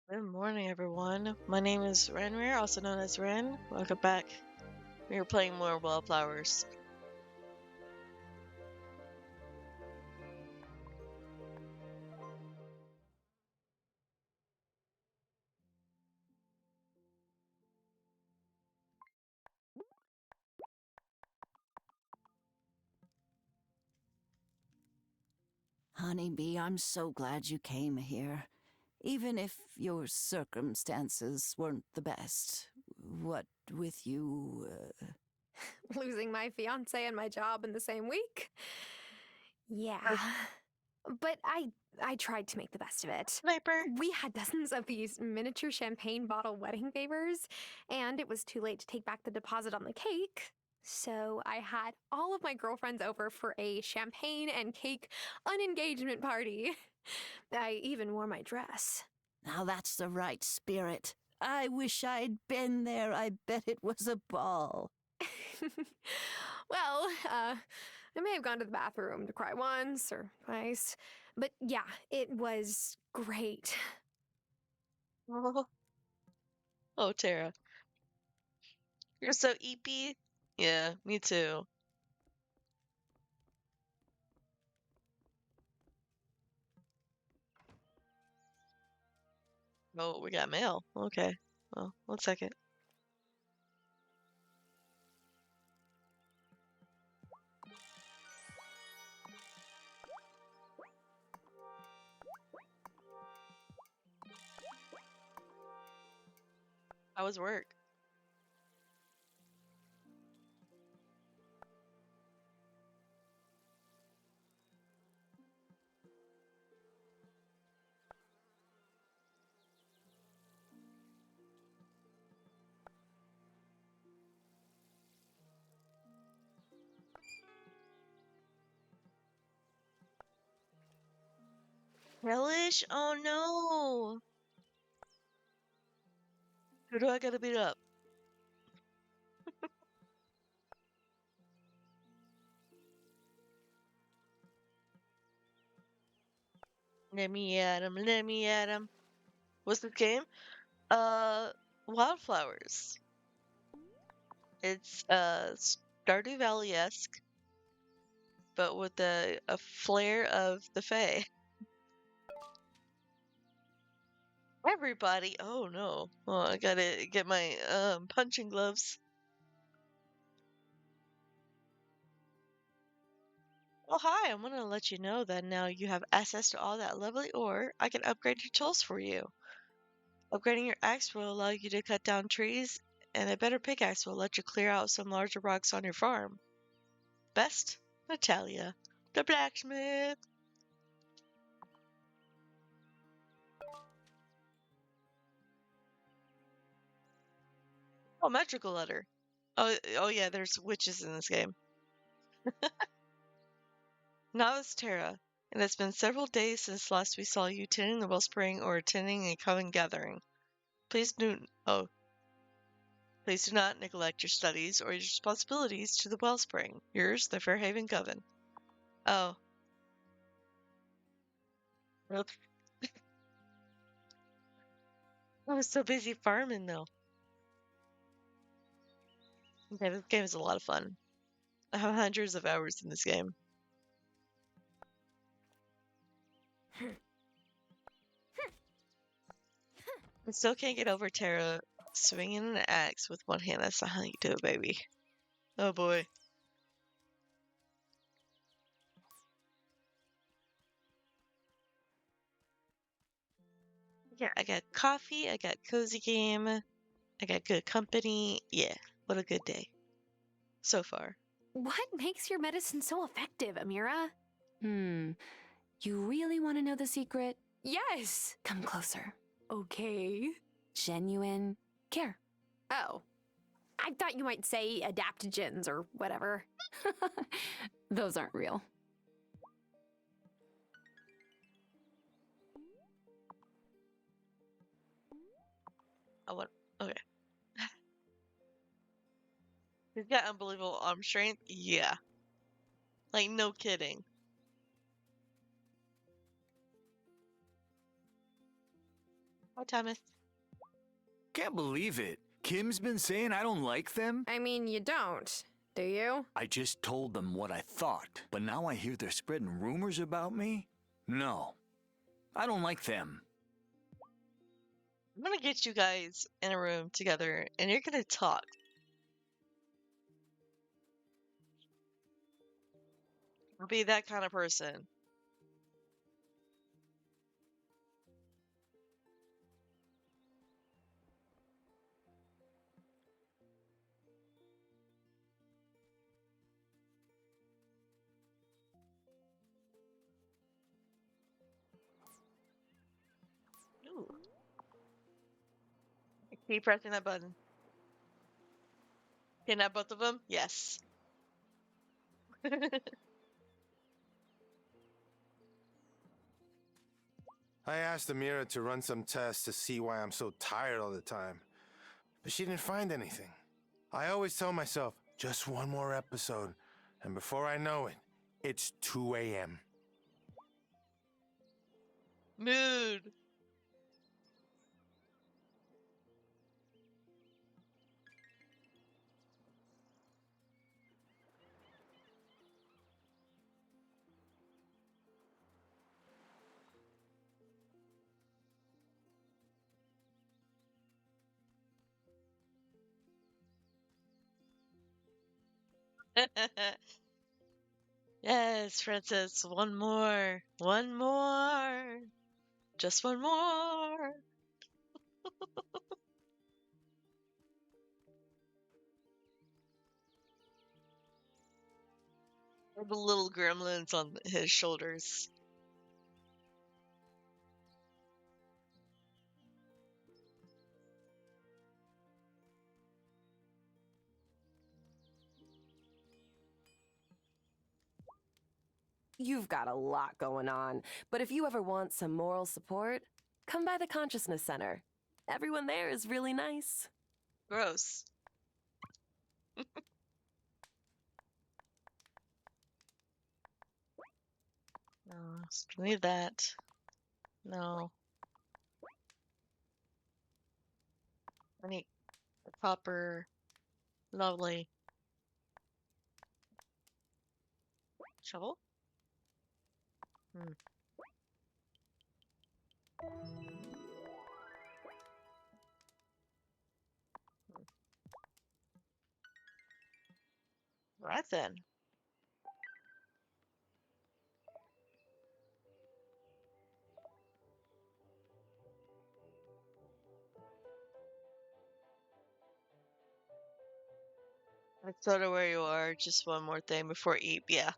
Good morning, everyone. My name is Renrir, also known as Ren. Welcome back. We are playing more Wylde Flowers. Honeybee, I'm so glad you came here. Even if your circumstances weren't the best. What with you, Losing my fiance and my job in the same week. Yeah. Our But I tried to make the best of it. sniper. We had dozens of these miniature champagne bottle wedding favors, and it was too late to take back the deposit on the cake. So I had all of my girlfriends over for a champagne and cake unengagement party. I even wore my dress. now that's the right spirit. I wish I'd been there. I bet it was a ball. Well, I may have gone to the bathroom to cry once or twice, but yeah, it was great. Oh, oh, Tara. You're so eepy. Yeah, me too. Oh, we got mail. Okay. Well, 1 second. How was work? Hellish? Oh no! Who do I gotta beat up? Let me at him, let me at him. What's this game? Wildflowers. It's Stardew Valley-esque, but with a flair of the Fae. Everybody! Oh no. Oh, I gotta get my punching gloves. Well, hi, I want to let you know that now you have access to all that lovely ore. I can upgrade your tools for you. Upgrading your axe will allow you to cut down trees, and a better pickaxe will let you clear out some larger rocks on your farm. Best, Natalia, the blacksmith. Oh, magical letter. Oh yeah, there's witches in this game. Now it's Tara. It has been several days since last we saw you tending the wellspring or attending a coven gathering. Please do please do not neglect your studies or your responsibilities to the wellspring. Yours, the Fairhaven Coven. Oh. Oops. I was so busy farming though. Okay, this game is a lot of fun. I have hundreds of hours in this game. I still can't get over Tara swinging an axe with one hand. That's not how you do it, baby. Oh boy. Yeah, I got coffee, I got cozy game, I got good company. Yeah, what a good day. So far. What makes your medicine so effective, Amira? You really want to know the secret? Yes! Come closer. Okay. Genuine care. Oh. I thought you might say adaptogens or whatever. Those aren't real. I want. Okay. He's got unbelievable arm strength. Yeah. Like, no kidding. Hi, Thomas. Can't believe it. Kim's been saying I don't like them. I mean, you don't, do you? I just told them what I thought, but now I hear they're spreading rumors about me? No, I don't like them. I'm gonna get you guys in a room together, and you're gonna talk. I'll be that kind of person. Ooh. Keep pressing that button. Kidnap both of them? Yes. I asked Amira to run some tests to see why I'm so tired all the time, but she didn't find anything. I always tell myself, just one more episode, and before I know it, it's 2 a.m. Mood. Yes, Francis, one more. One more. Just one more. The little gremlins on his shoulders. You've got a lot going on, but if you ever want some moral support, come by the Consciousness Center. Everyone there is really nice. Gross. No, leave that. No. I need a proper, lovely shovel. Hmm. Right then. That's sort of where you are. Just one more thing before eat. Yeah.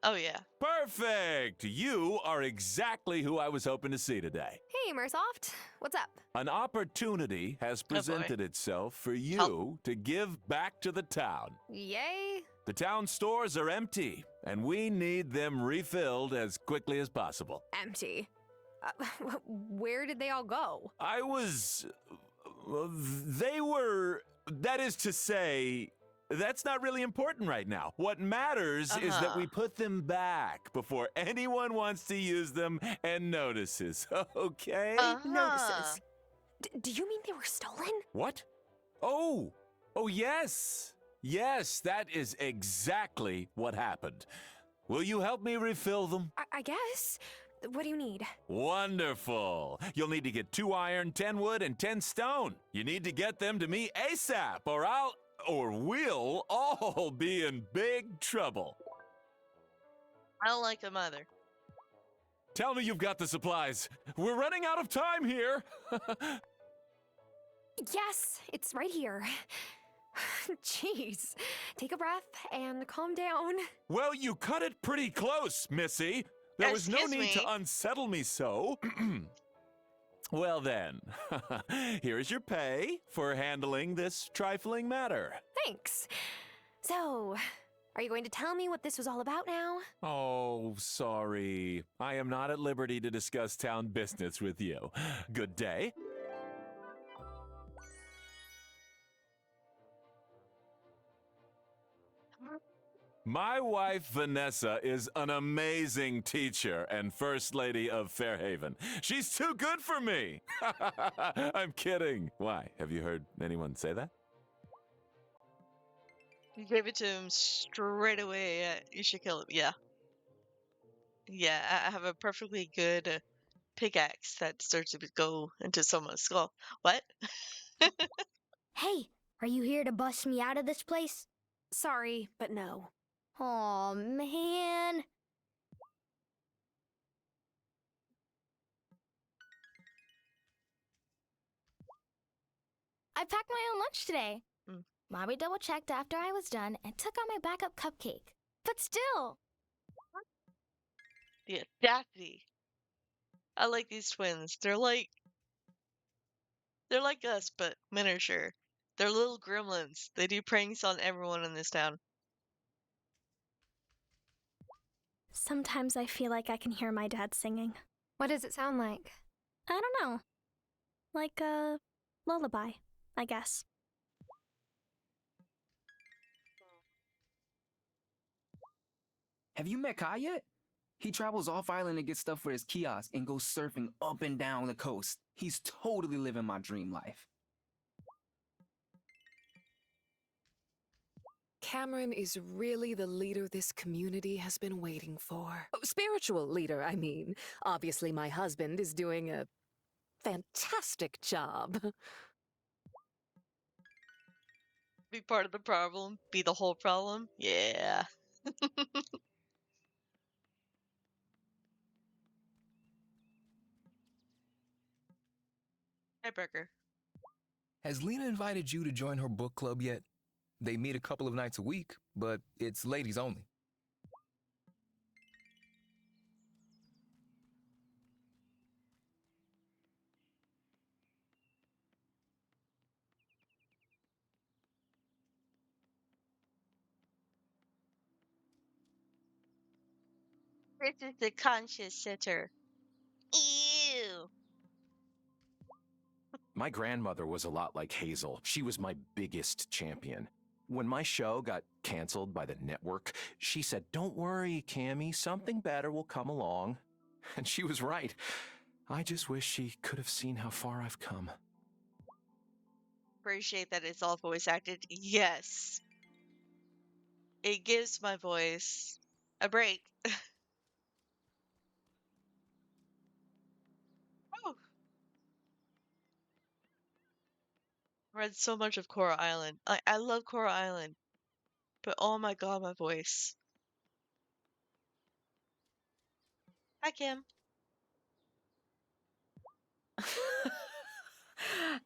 Oh, yeah. Perfect! You are exactly who I was hoping to see today. Hey, Mersoft. What's up? An opportunity has boy. presented itself for you to give back to the town. Yay? The town stores are empty, and we need them refilled as quickly as possible. Empty. Where did they all go? They were. That is to say, that's not really important right now. What matters is that we put them back before anyone wants to use them and notices, okay? Notices. Do you mean they were stolen? What? Oh, yes. Yes, that is exactly what happened. Will you help me refill them? I guess. What do you need? Wonderful. You'll need to get 2 iron, 10 wood, and 10 stone. You need to get them to me ASAP, or we'll all be in big trouble. I don't like them either. Tell me you've got the supplies. We're running out of time here. Yes, it's right here. Jeez. Take a breath and calm down. Well, you cut it pretty close, Missy. There was no Excuse need to me. unsettle me so. Well then, here is your pay for handling this trifling matter. Thanks. So, are you going to tell me what this was all about now? Oh, sorry. I am not at liberty to discuss town business with you. Good day. My wife, Vanessa, is an amazing teacher and First Lady of Fairhaven. She's too good for me. I'm kidding. Why? Have you heard anyone say that? You gave it to him straight away. You should kill him. Yeah. Yeah, I have a perfectly good pickaxe that starts to go into someone's skull. What? Hey, are you here to bust me out of this place? Sorry, but no. Aw, man. I packed my own lunch today. Mm. Mommy double checked after I was done and took out my backup cupcake. But still, The audacity. I like these twins. They're like us, but miniature. They're little gremlins. They do pranks on everyone in this town. sometimes I feel like I can hear my dad singing. What does it sound like? I don't know. Like a lullaby, I guess. Have you met Kai yet? He travels off island to get stuff for his kiosk and goes surfing up and down the coast. He's totally living my dream life. Cameron is really the leader this community has been waiting for. Oh, spiritual leader, I mean. Obviously, my husband is doing a fantastic job. Be part of the problem, be the whole problem. Yeah. Hi, Burger. Has Lena invited you to join her book club yet? They meet a couple of nights a week, but it's ladies only. This is the conscious sitter. Ew. My grandmother was a lot like Hazel. She was my biggest champion. When my show got canceled by the network, she said, "Don't worry, Cammy, something better will come along." And she was right. I just wish she could have seen how far I've come. Appreciate that it's all voice acted. Yes. It gives my voice a break. Oh, read so much of Coral Island. I love Coral Island, but oh my god, my voice. Hi, Kim.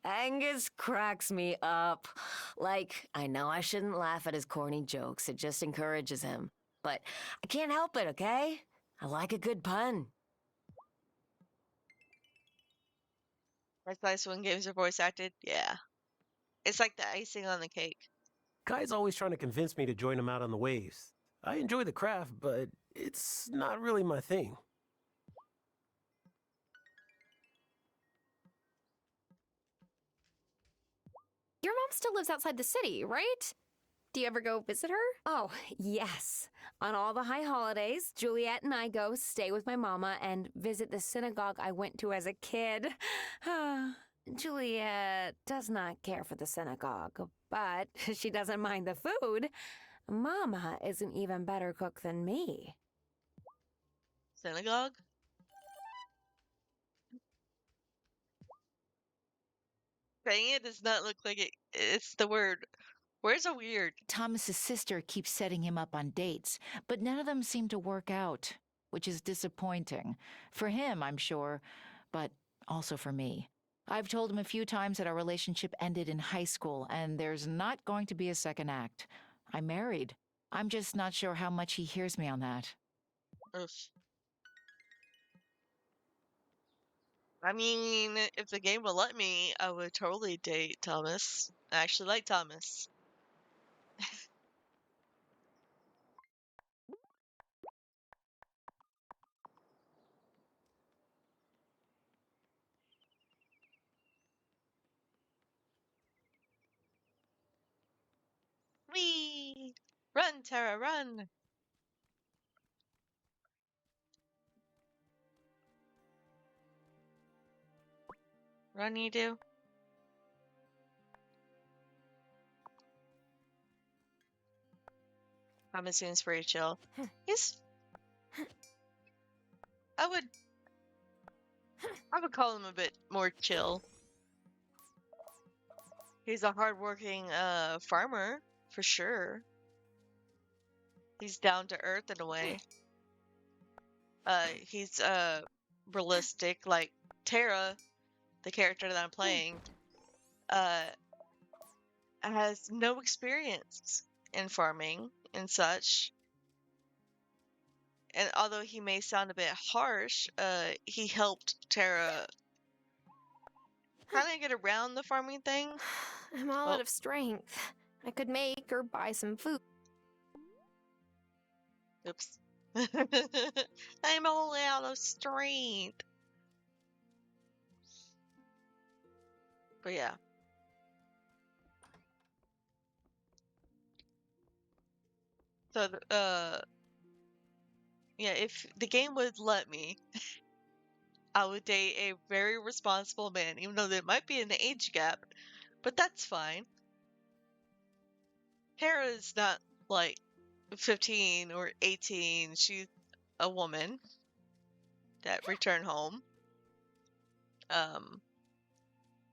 Angus cracks me up. Like, I know I shouldn't laugh at his corny jokes, it just encourages him. But I can't help it, okay? I like a good pun. That's nice when games are voice acted. Yeah. It's like the icing on the cake. Guy's always trying to convince me to join him out on the waves. I enjoy the craft, but it's not really my thing. Your mom still lives outside the city, right? Do you ever go visit her? Oh, yes. On all the high holidays, Juliet and I go stay with my mama and visit the synagogue I went to as a kid. Juliet does not care for the synagogue, but she doesn't mind the food. Mama is an even better cook than me. Synagogue? Saying it does not look like it. It's the word. Words are weird. Thomas's sister keeps setting him up on dates, but none of them seem to work out, which is disappointing. For him, I'm sure, but also for me. I've told him a few times that our relationship ended in high school, and there's not going to be a second act. I'm married. I'm just not sure how much he hears me on that. Oof. I mean, if the game would let me, I would totally date Thomas. I actually like Thomas. Whee! Run, Tara, run! Run, you do. Common seems pretty chill. He's. I would call him a bit more chill. He's a hardworking farmer for sure. He's down to earth in a way. He's realistic. Like Tara, the character that I'm playing, has no experience in farming and such. And although he may sound a bit harsh, he helped Tara kind of get around the farming thing. I'm all out of strength. I could make or buy some food. Oops. I'm all out of strength. But yeah. So, yeah, if the game would let me, I would date a very responsible man, even though there might be an age gap, but that's fine. Tara is not like 15 or 18. She's a woman that returned home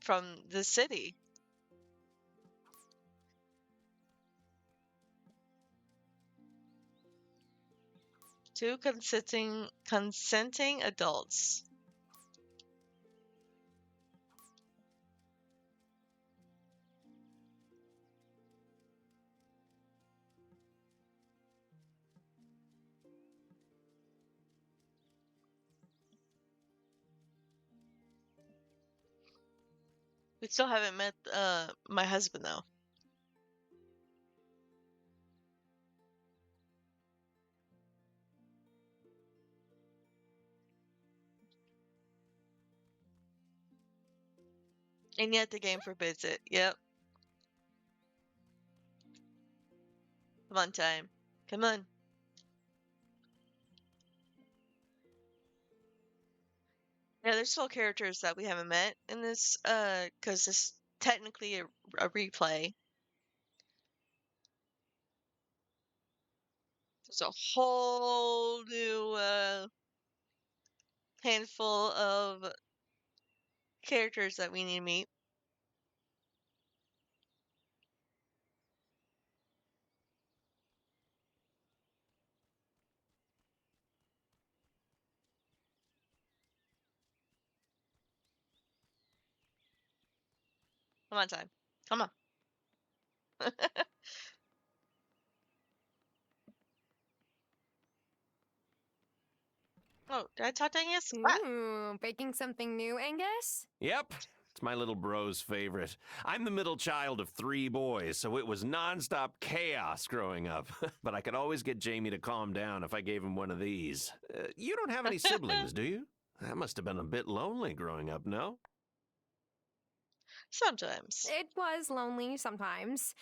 from the city. Two consenting adults. We still haven't met my husband though. And yet the game forbids it. Yep. Come on, time. Come on. Yeah, there's still characters that we haven't met in this, because this is technically a replay. There's a whole new handful of characters that we need to meet. Come on, time. Come on. Oh, did I talk to Angus? Ooh, baking something new, Angus? Yep. It's my little bro's favorite. I'm the middle child of 3 boys, so it was nonstop chaos growing up. But I could always get Jamie to calm down if I gave him one of these. You don't have any siblings, do you? That must have been a bit lonely growing up, no? Sometimes. It was lonely sometimes,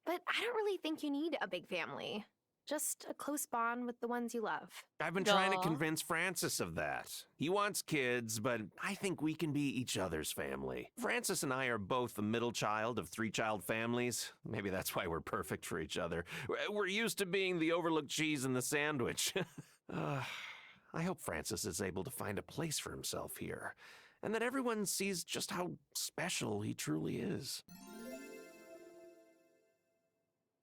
but I don't really think you need a big family. Just a close bond with the ones you love. I've been trying to convince Francis of that. He wants kids, but I think we can be each other's family. Francis and I are both the middle child of 3-child families. Maybe that's why we're perfect for each other. We're used to being the overlooked cheese in the sandwich. I hope Francis is able to find a place for himself here, and that everyone sees just how special he truly is.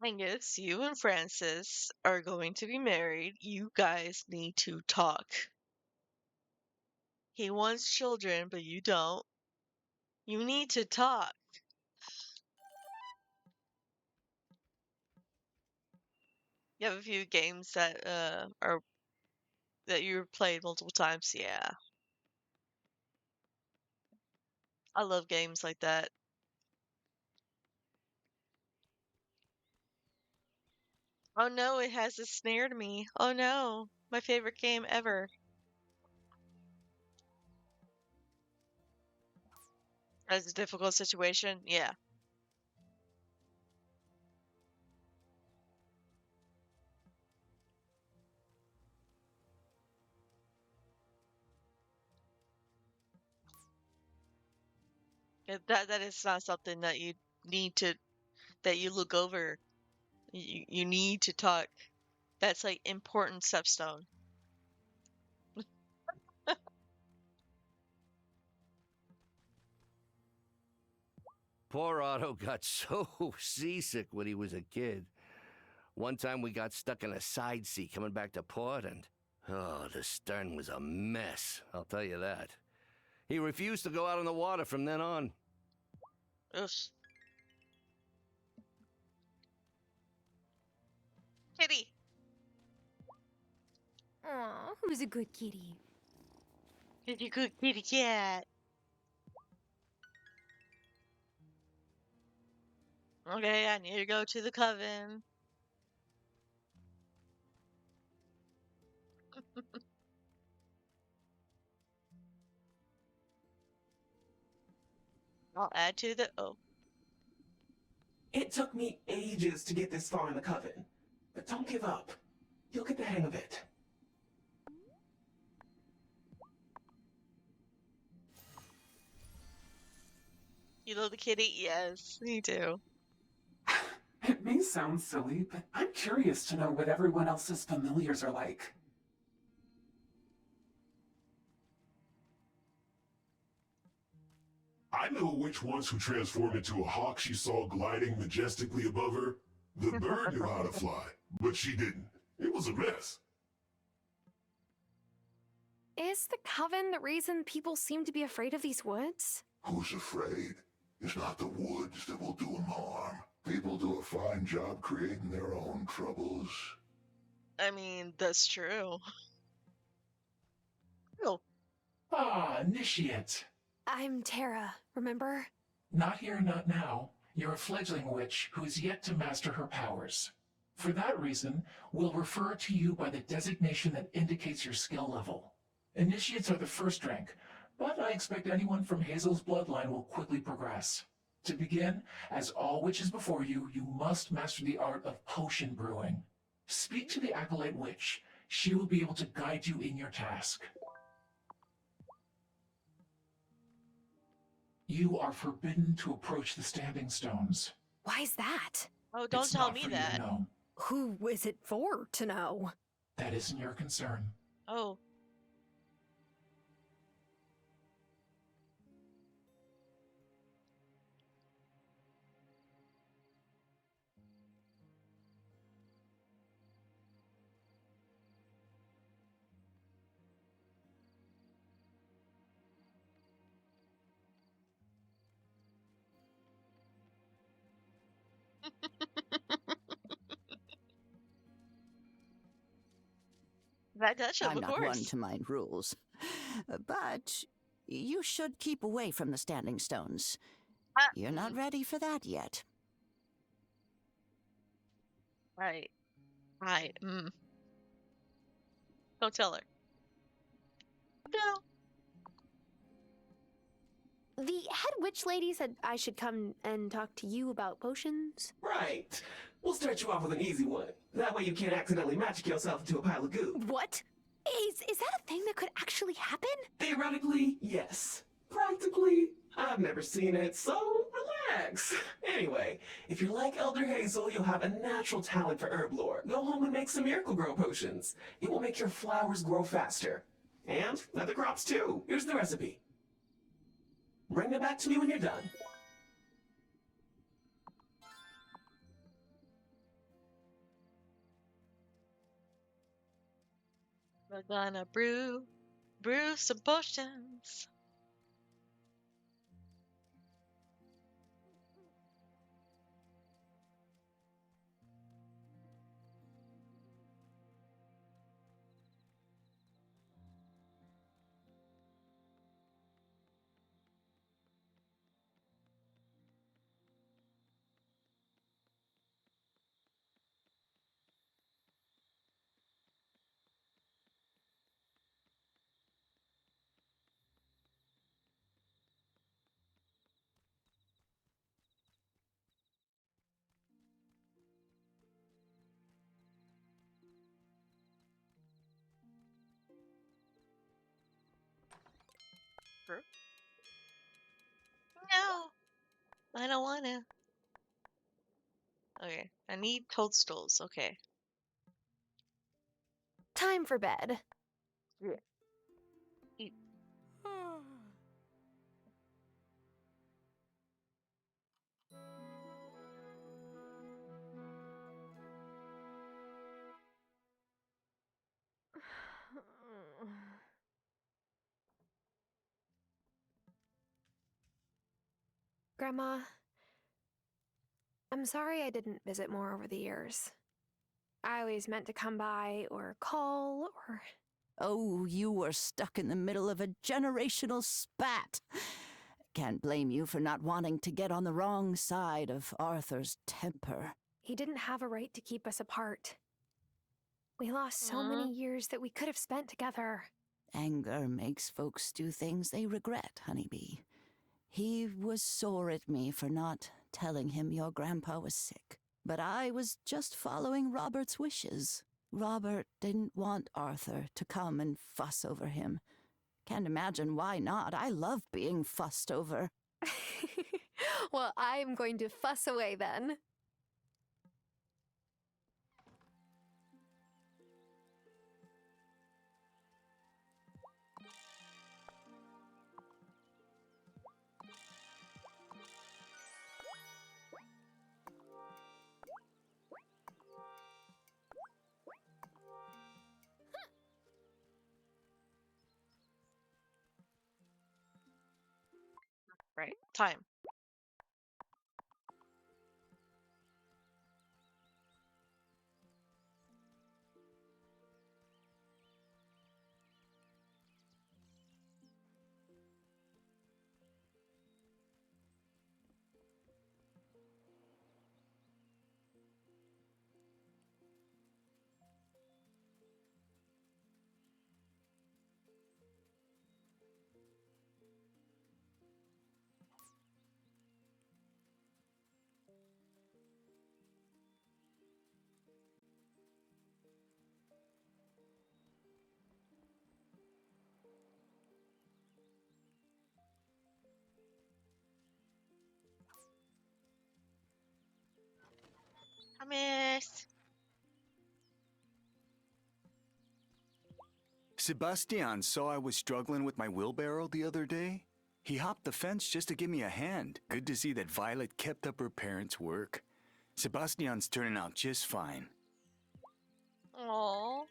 Angus, you and Francis are going to be married. You guys need to talk. He wants children, but you don't. You need to talk. You have a few games that are that you've played multiple times. Yeah. I love games like that. Oh no, it has ensnared me. Oh no, my favorite game ever. That's a difficult situation. Yeah. That is not something that you need to that you look over. You need to talk. That's like important stepstone. Poor Otto got so seasick when he was a kid. One time we got stuck in a side sea coming back to port, and oh, the stern was a mess, I'll tell you that. He refused to go out on the water from then on. Ugh. Kitty. Aw, who's a good kitty? He's a good kitty cat. Okay, I need to go to the coven. I'll add to the It took me ages to get this far in the coven, but don't give up. You'll get the hang of it. You love the kitty? Yes, me too. It may sound silly, but I'm curious to know what everyone else's familiars are like. I know which ones who transformed into a hawk she saw gliding majestically above her. The bird knew how to fly, but she didn't. It was a mess. Is the coven the reason people seem to be afraid of these woods? Who's afraid? It's not the woods that will do them harm. People do a fine job creating their own troubles. I mean, that's true. Oh. Ah, initiate. I'm Tara, remember? Not here, not now. You're a fledgling witch who is yet to master her powers. For that reason, we'll refer to you by the designation that indicates your skill level. Initiates are the first rank, but I expect anyone from Hazel's bloodline will quickly progress. To begin, as all witches before you, you must master the art of potion brewing. Speak to the Acolyte Witch. She will be able to guide you in your task. You are forbidden to approach the Standing Stones. Why's that? Oh, don't It's tell not me for you to that. know. Who is it for to know? That isn't your concern. Oh. That Dutch I'm of not one course. to mind rules, but you should keep away from the Standing Stones. You're not ready for that yet. Right. Don't tell her. No. The head witch lady said I should come and talk to you about potions. Right. We'll start you off with an easy one. That way you can't accidentally magic yourself into a pile of goo. What? Is that a thing that could actually happen? Theoretically, yes. Practically, I've never seen it, so relax. Anyway, if you're like Elder Hazel, you'll have a natural talent for herb lore. Go home and make some miracle grow potions. It will make your flowers grow faster. And other crops too. Here's the recipe. Bring it back to me when you're done. We're gonna brew some potions. No. I don't wanna. Okay, I need toadstools. Okay. Time for bed. Yeah. Eat. Grandma, I'm sorry I didn't visit more over the years. I always meant to come by or call or... Oh, you were stuck in the middle of a generational spat. Can't blame you for not wanting to get on the wrong side of Arthur's temper. He didn't have a right to keep us apart. We lost so many years that we could have spent together. Anger makes folks do things they regret, honeybee. He was sore at me for not telling him your grandpa was sick. But I was just following Robert's wishes. Robert didn't want Arthur to come and fuss over him. Can't imagine why not. I love being fussed over. Well, I'm going to fuss away then. Right. Time. I missed. Sebastian saw I was struggling with my wheelbarrow the other day. He hopped the fence just to give me a hand. Good to see that Violet kept up her parents' work. Sebastian's turning out just fine. Aww.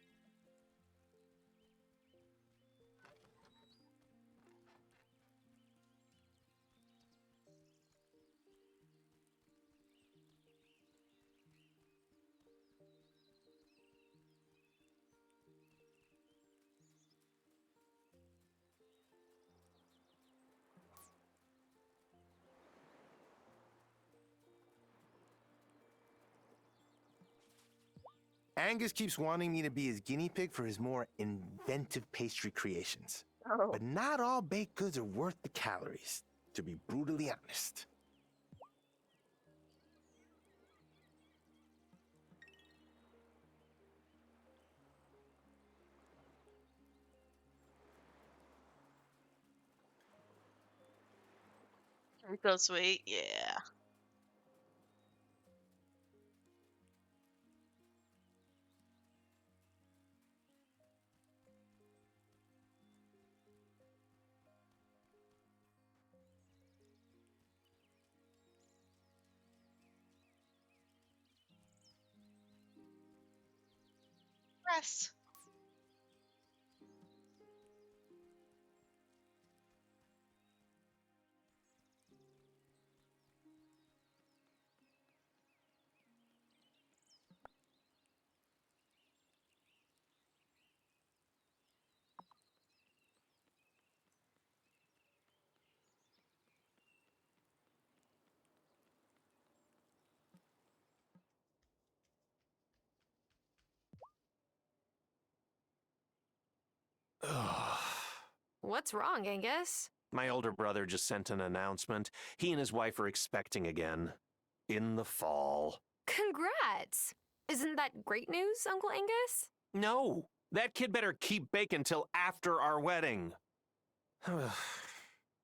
Angus keeps wanting me to be his guinea pig for his more inventive pastry creations. Oh. But not all baked goods are worth the calories, to be brutally honest. Go sweet. Yeah. Rest. What's wrong, Angus? My older brother just sent an announcement. He and his wife are expecting again. In the fall. Congrats! Isn't that great news, Uncle Angus? No! That kid better keep baking till after our wedding.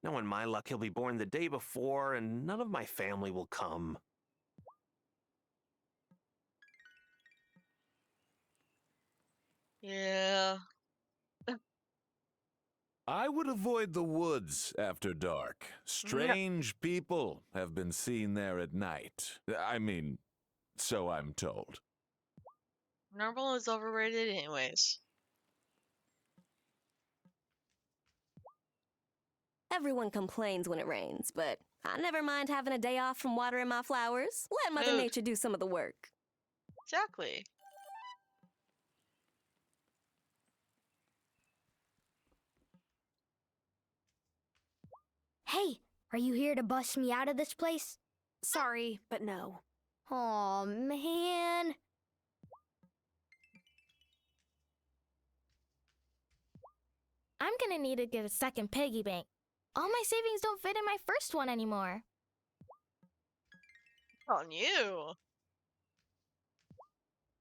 Knowing my luck, he'll be born the day before, and none of my family will come. Yeah. I would avoid the woods after dark. Strange people have been seen there at night. I mean, so I'm told. Normal is overrated anyways. Everyone complains when it rains, but I never mind having a day off from watering my flowers. Let Mother Mood. Nature do some of the work. Exactly. Hey, are you here to bust me out of this place? Sorry, but no. Aw, man. I'm gonna need to get a second piggy bank. All my savings don't fit in my first one anymore. On you.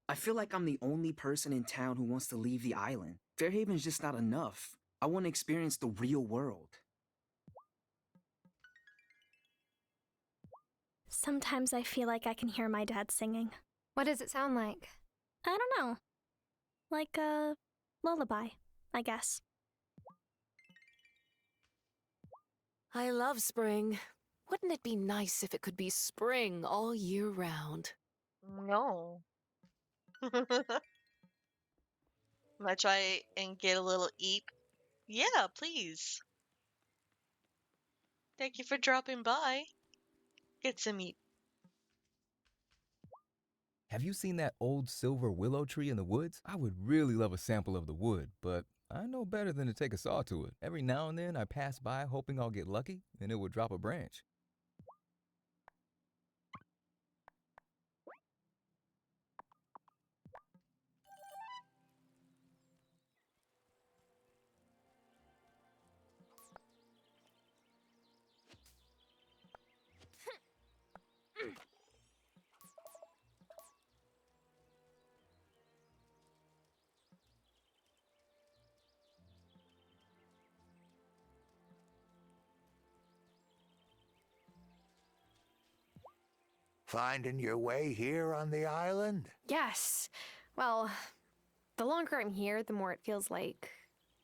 I feel like I'm the only person in town who wants to leave the island. Fairhaven's just not enough. I want to experience the real world. Sometimes I feel like I can hear my dad singing. What does it sound like? I don't know. Like a lullaby, I guess. I love spring. Wouldn't it be nice if it could be spring all year round? No. Wanna try and get a little eep? Yeah, please. Thank you for dropping by. Get some eep. Have you seen that old silver willow tree in the woods? I would really love a sample of the wood, but I know better than to take a saw to it. Every now and then I pass by hoping I'll get lucky and it will drop a branch. Finding your way here on the island? Yes. Well, the longer I'm here, the more it feels like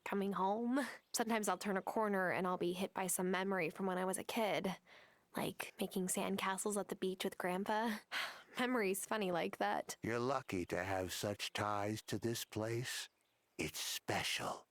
coming home. Sometimes I'll turn a corner and I'll be hit by some memory from when I was a kid, like making sandcastles at the beach with Grandpa. Memories funny like that. You're lucky to have such ties to this place. It's special.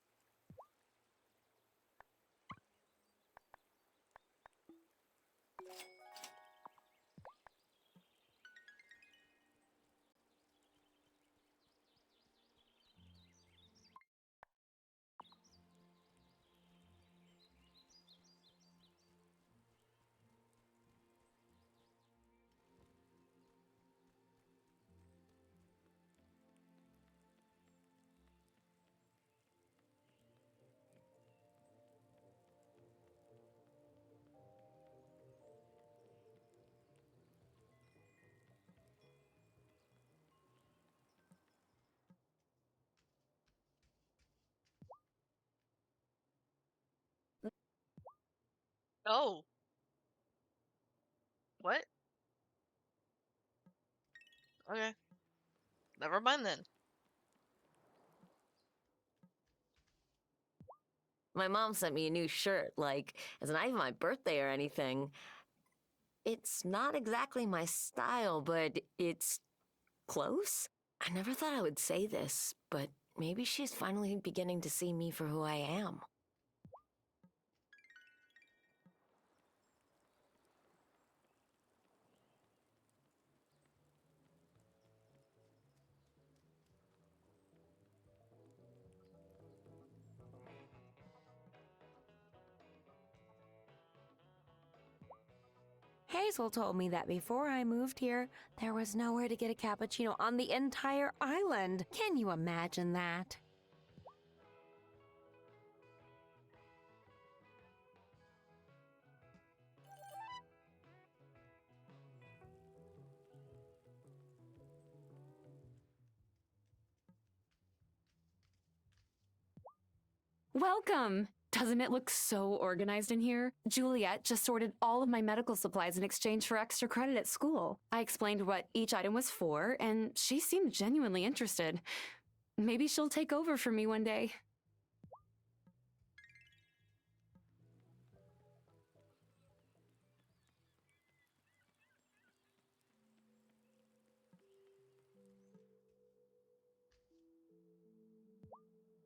Oh. What? Okay. Never mind then. My mom sent me a new shirt, like, it's not even my birthday or anything. It's not exactly my style, but it's close. I never thought I would say this, but maybe she's finally beginning to see me for who I am. Hazel told me that before I moved here, there was nowhere to get a cappuccino on the entire island. Can you imagine that? Welcome! Doesn't it look so organized in here? Juliet just sorted all of my medical supplies in exchange for extra credit at school. I explained what each item was for, and she seemed genuinely interested. Maybe she'll take over for me one day.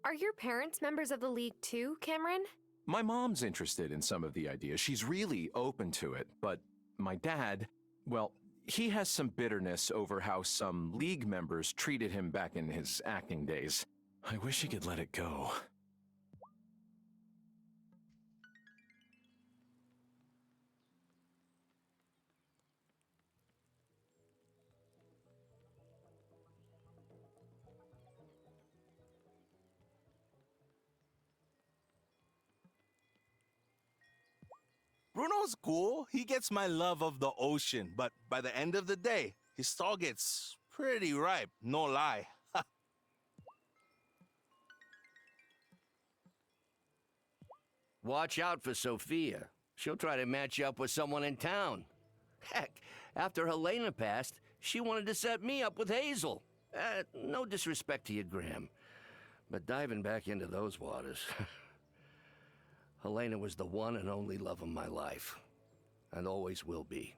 Are your parents members of the League too, Cameron? My mom's interested in some of the ideas. She's really open to it, but my dad, well, he has some bitterness over how some League members treated him back in his acting days. I wish he could let it go. Bruno's cool. He gets my love of the ocean, but by the end of the day, his stall gets pretty ripe, no lie. Watch out for Sophia. She'll try to match you up with someone in town. Heck, after Helena passed, she wanted to set me up with Hazel. No disrespect to you, Graham, but diving back into those waters... Helena was the one and only love of my life, and always will be.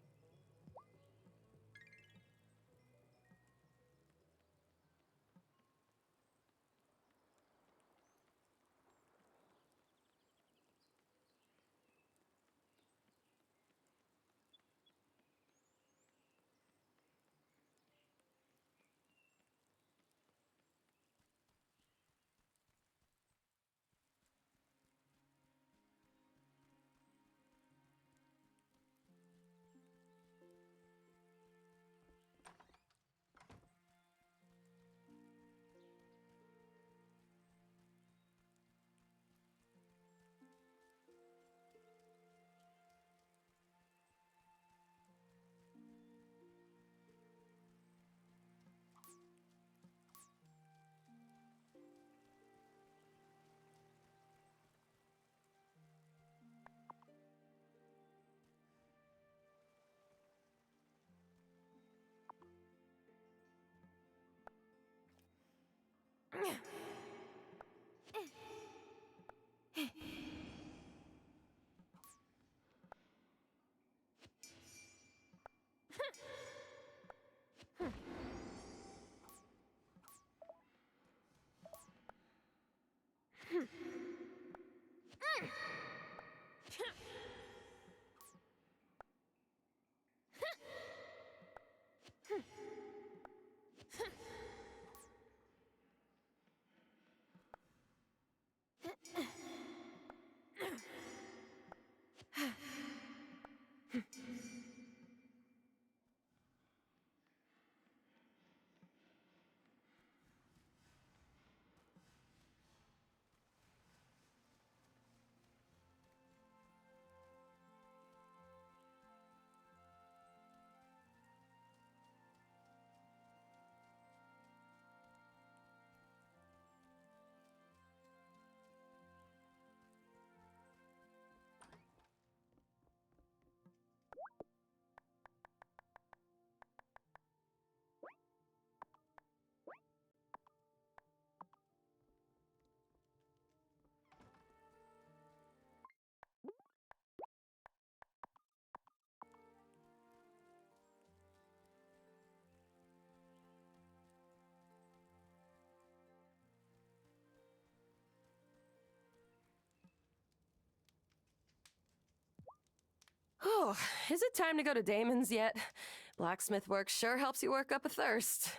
Oh, is it time to go to Damon's yet? Blacksmith work sure helps you work up a thirst.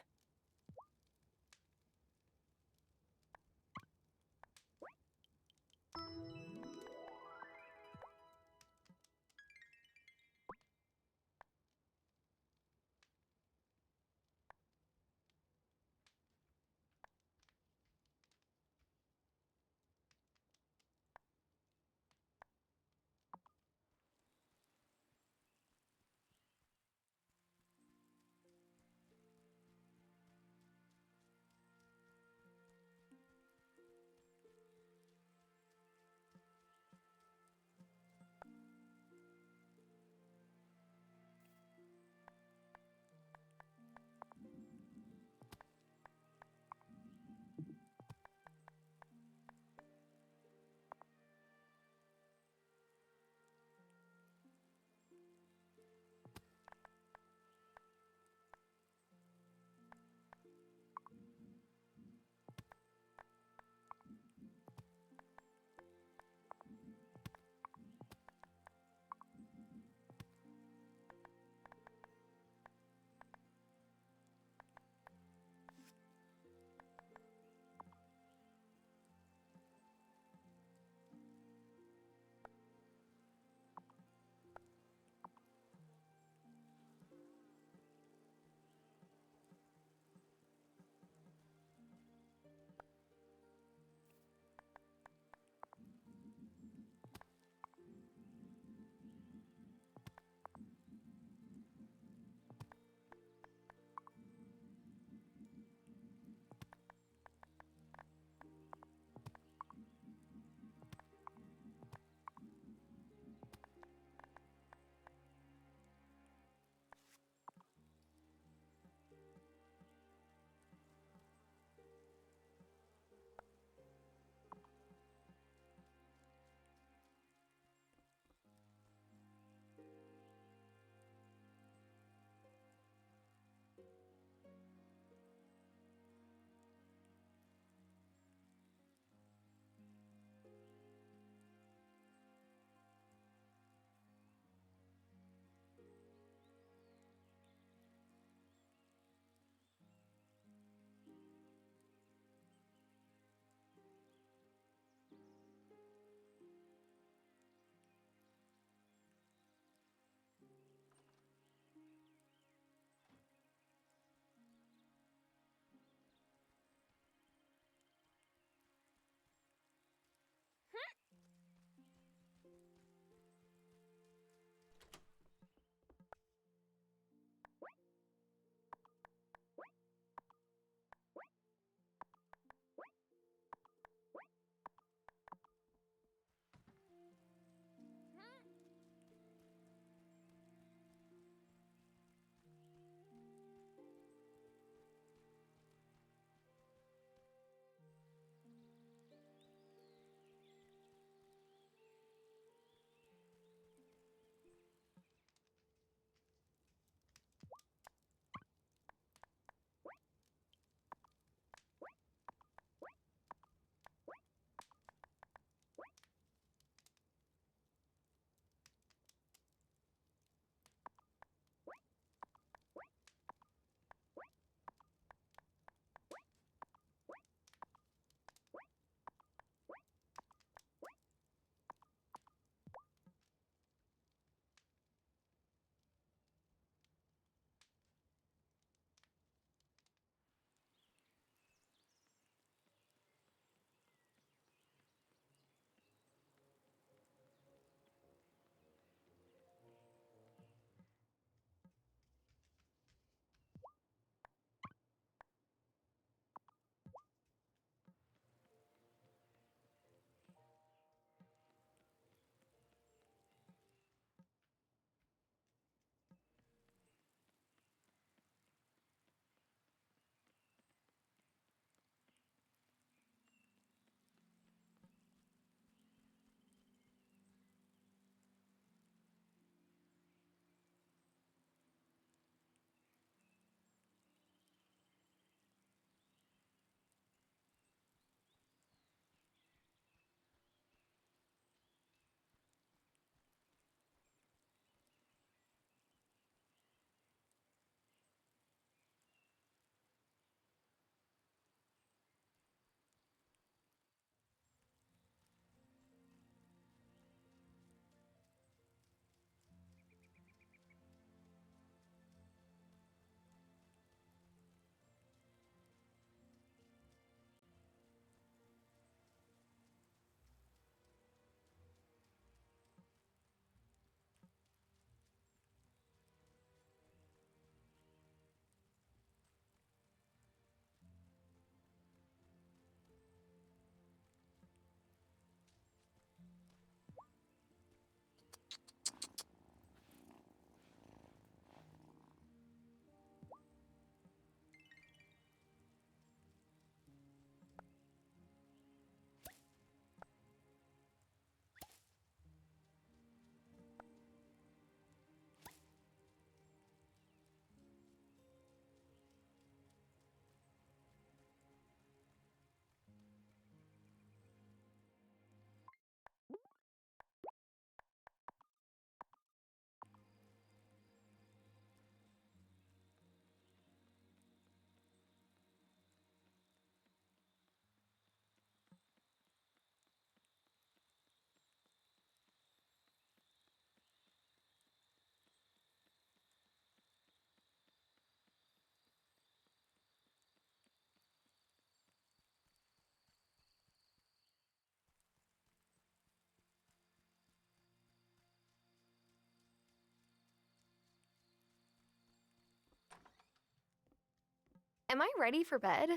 Am I ready for bed?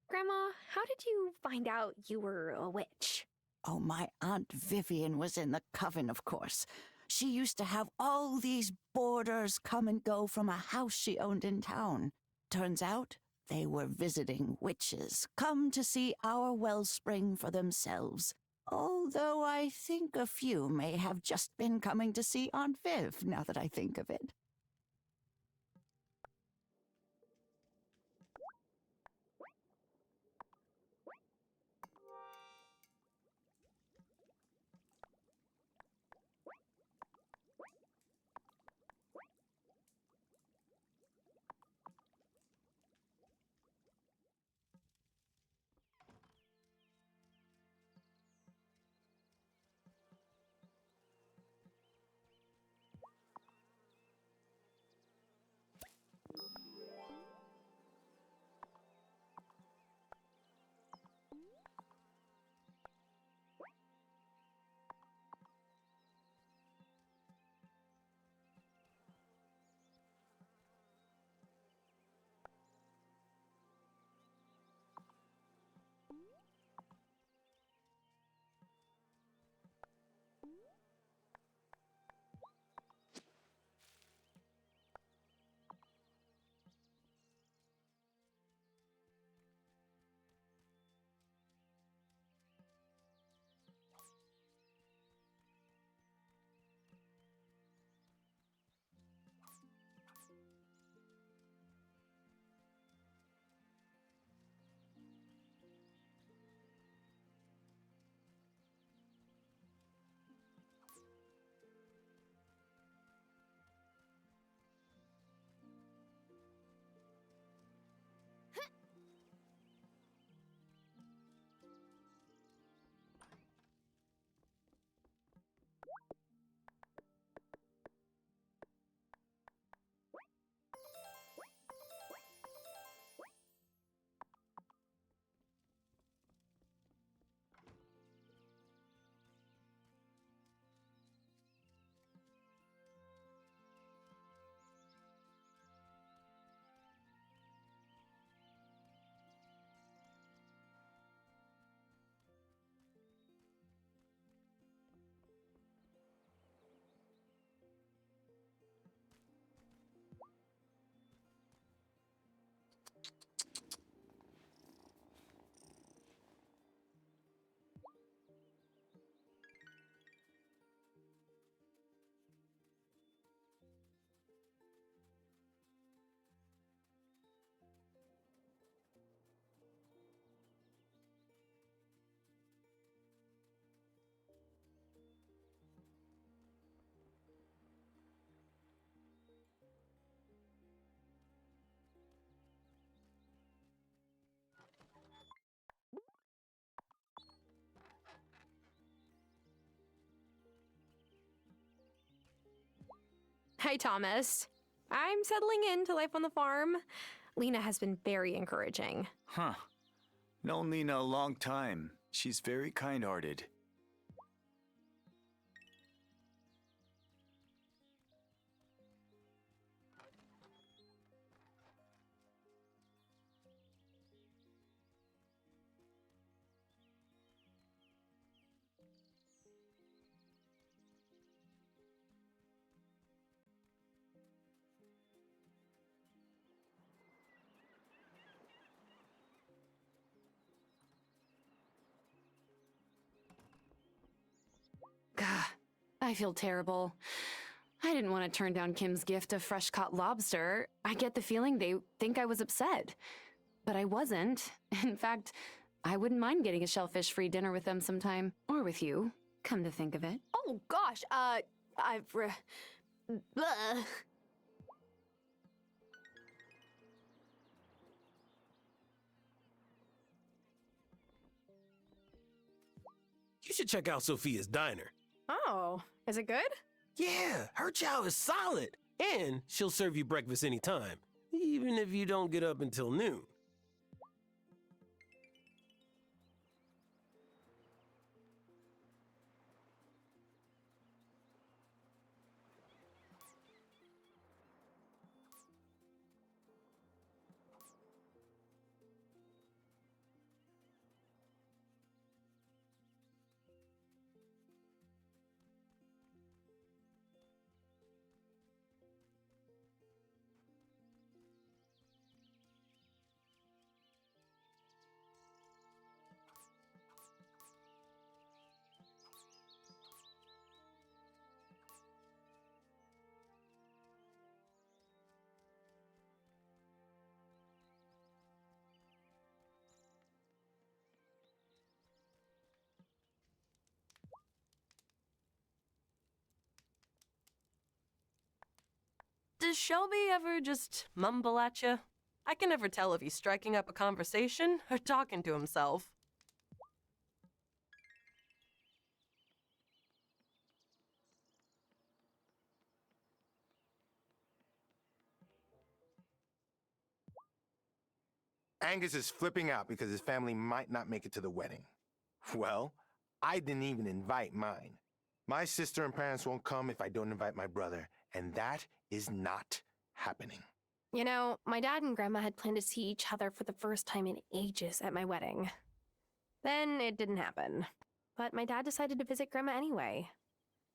Grandma, how did you find out you were a witch? Oh, my Aunt Vivian was in the coven, of course. She used to have all these boarders come and go from a house she owned in town. Turns out they were visiting witches, come to see our wellspring for themselves. Although I think a few may have just been coming to see Aunt Viv, now that I think of it. Hi, Thomas. I'm settling into life on the farm. Lena has been very encouraging. Huh. Known Lena a long time. She's very kind-hearted. Gah, I feel terrible. I didn't want to turn down Kim's gift of fresh caught lobster. I get the feeling they think I was upset. But I wasn't. In fact, I wouldn't mind getting a shellfish-free dinner with them sometime. Or with you, come to think of it. Oh, gosh, Blah. You should check out Sophia's diner. Oh, is it good? Yeah, her chow is solid. And she'll serve you breakfast anytime, even if you don't get up until noon. Does Shelby ever just mumble at you? I can never tell if he's striking up a conversation or talking to himself. Angus is flipping out because his family might not make it to the wedding. Well, I didn't even invite mine. My sister and parents won't come if I don't invite my brother, and that is not happening. You know, my dad and Grandma had planned to see each other for the first time in ages at my wedding. Then it didn't happen. But my dad decided to visit Grandma anyway.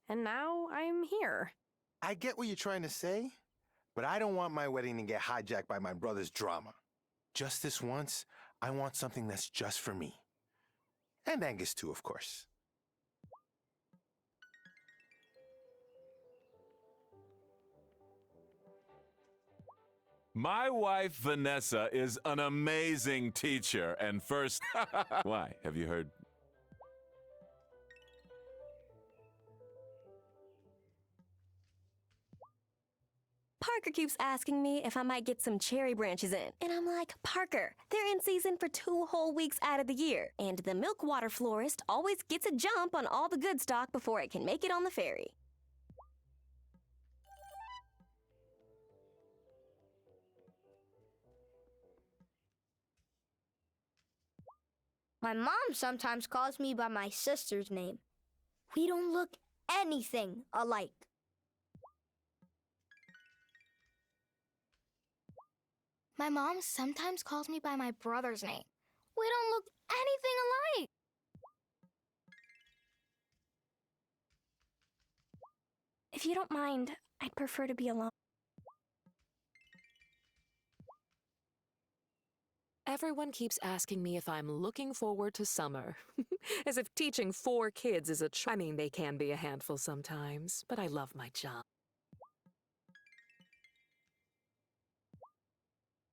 And now I'm here. I get what you're trying to say, but I don't want my wedding to get hijacked by my brother's drama. Just this once, I want something that's just for me. And Angus too, of course. My wife, Vanessa, is an amazing teacher. And first, why? Have you heard? Parker keeps asking me if I might get some cherry branches in. And I'm like, Parker, they're in season for 2 whole weeks out of the year. And the milkwater florist always gets a jump on all the good stock before it can make it on the ferry. My mom sometimes calls me by my sister's name. We don't look anything alike. My mom sometimes calls me by my brother's name. We don't look anything alike. If you don't mind, I'd prefer to be alone. Everyone keeps asking me if I'm looking forward to summer. As if teaching 4 kids is a I mean, they can be a handful sometimes, but I love my job.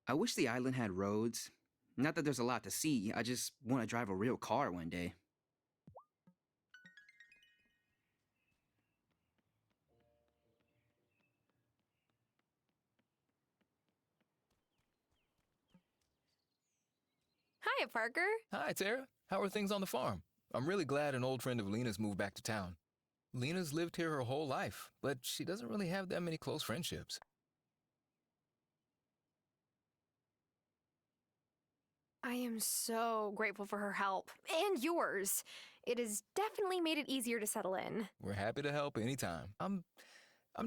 I wish the island had roads. Not that there's a lot to see, I just want to drive a real car one day. Hiya, Parker. Hi, Tara. How are things on the farm? I'm really glad an old friend of Lena's moved back to town. Lena's lived here her whole life, but she doesn't really have that many close friendships. I am so grateful for her help. And yours. It has definitely made it easier to settle in. We're happy to help anytime. I'm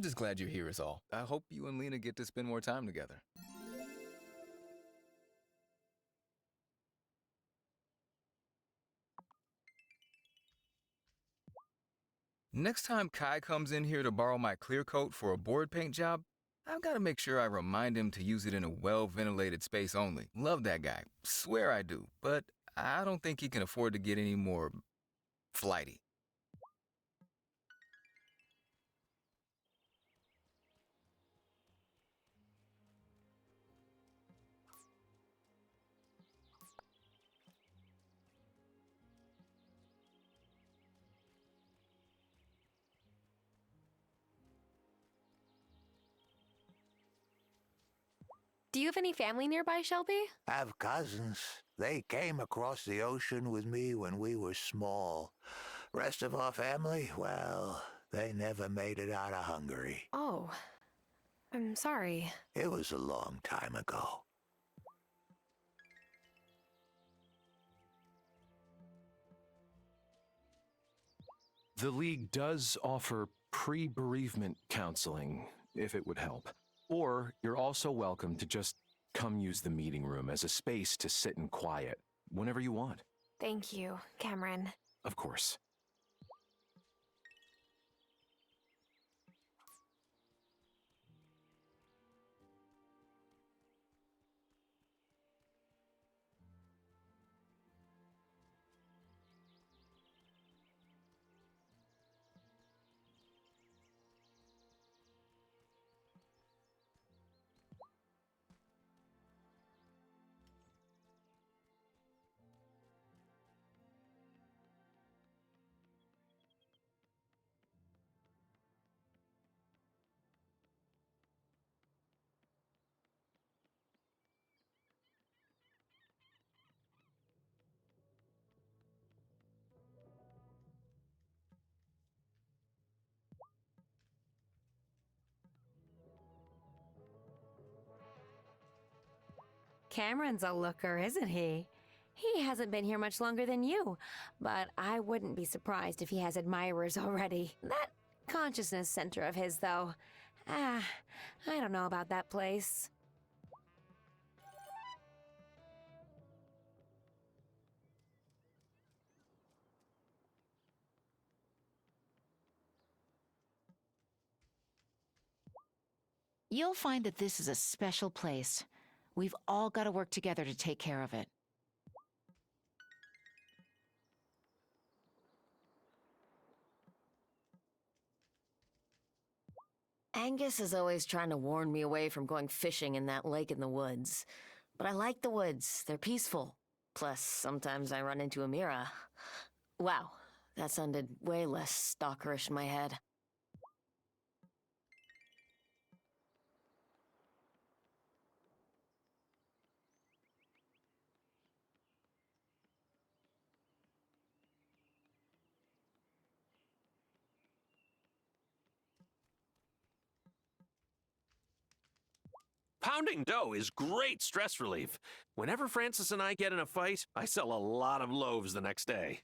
just glad you're here is all. I hope you and Lena get to spend more time together. Next time Kai comes in here to borrow my clear coat for a board paint job, I've got to make sure I remind him to use it in a well-ventilated space only. Love that guy. Swear I do. But I don't think he can afford to get any more flighty. Do you have any family nearby, Shelby? Have cousins. They came across the ocean with me when we were small. Rest of our family, well, they never made it out of Hungary. Oh, I'm sorry. It was a long time ago. The League does offer pre-bereavement counseling, if it would help. Or you're also welcome to just come use the meeting room as a space to sit in quiet whenever you want. Thank you, Cameron. Of course. Cameron's a looker, isn't he? He hasn't been here much longer than you, but I wouldn't be surprised if he has admirers already. That consciousness center of his, though. I don't know about that place. You'll find that this is a special place. We've all got to work together to take care of it. Angus is always trying to warn me away from going fishing in that lake in the woods. But I like the woods. They're peaceful. Plus, sometimes I run into Amira. Wow, that sounded way less stalkerish in my head. Pounding dough is great stress relief. Whenever Francis and I get in a fight, I sell a lot of loaves the next day.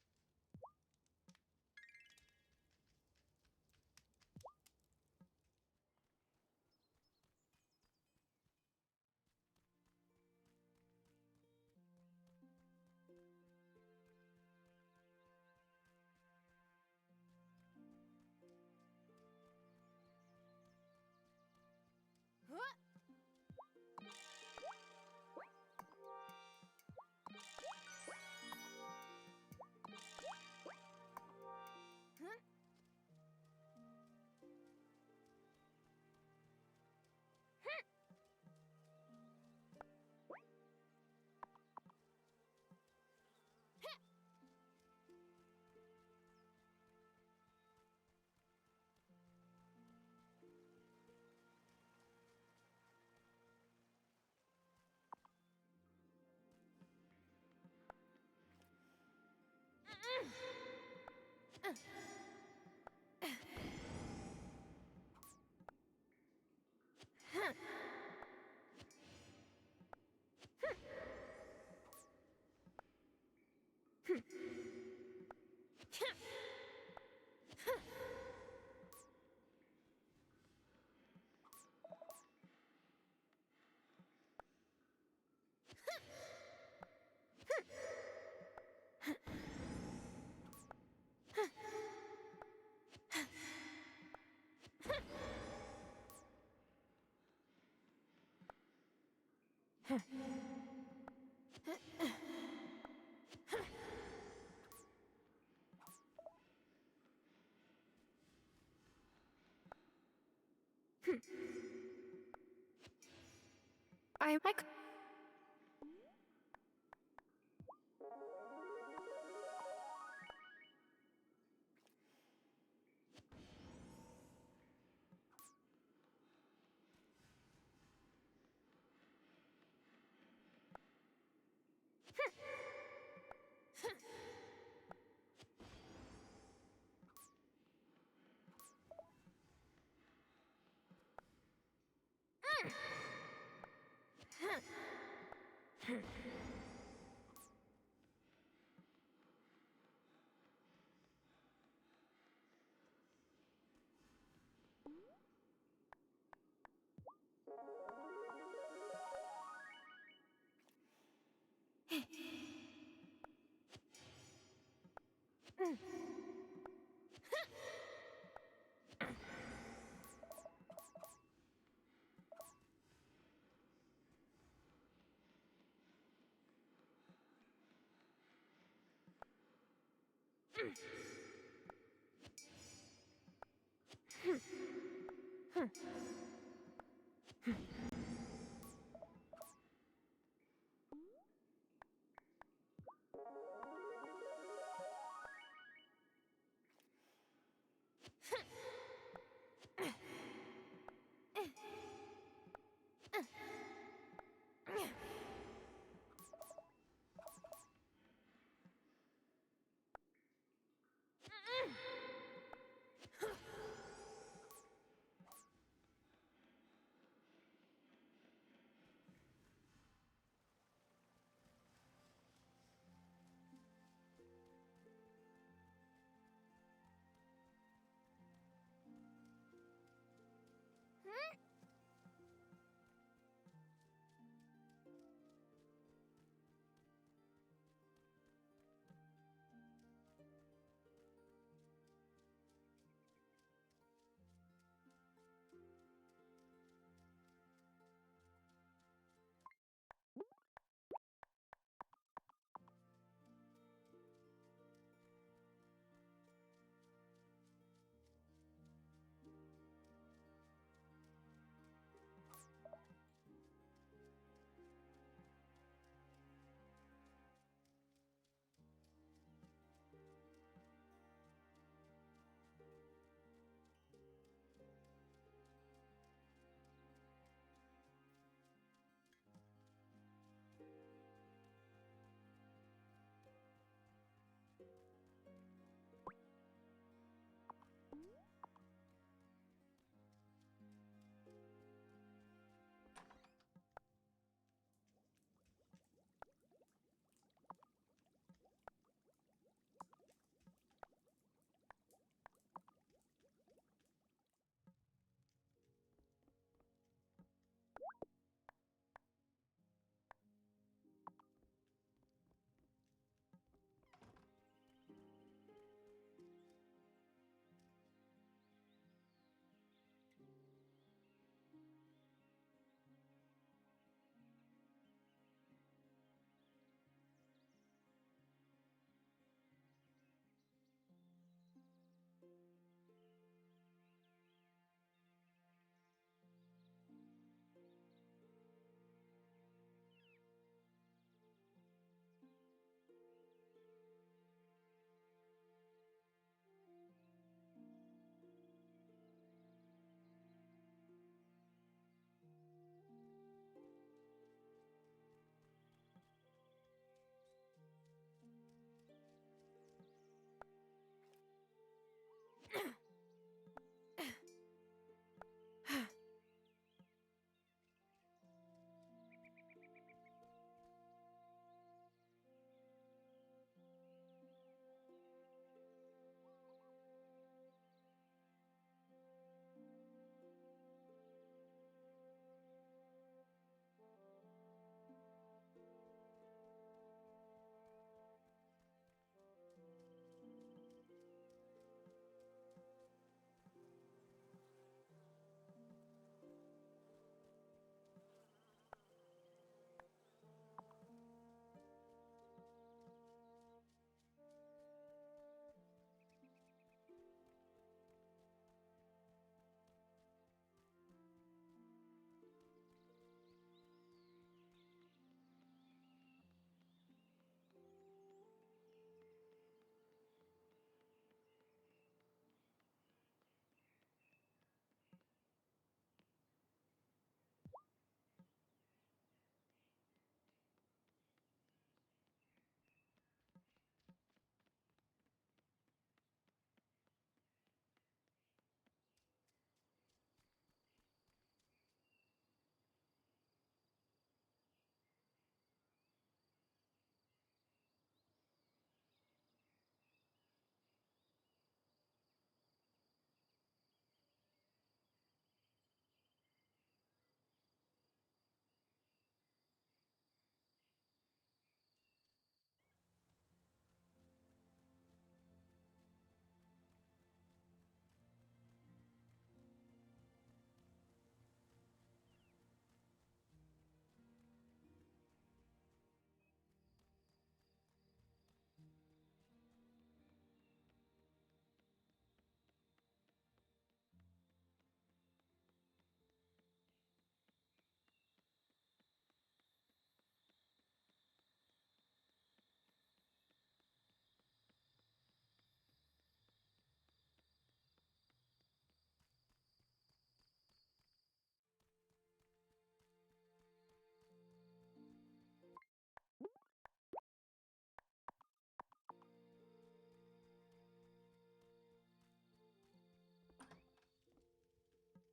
I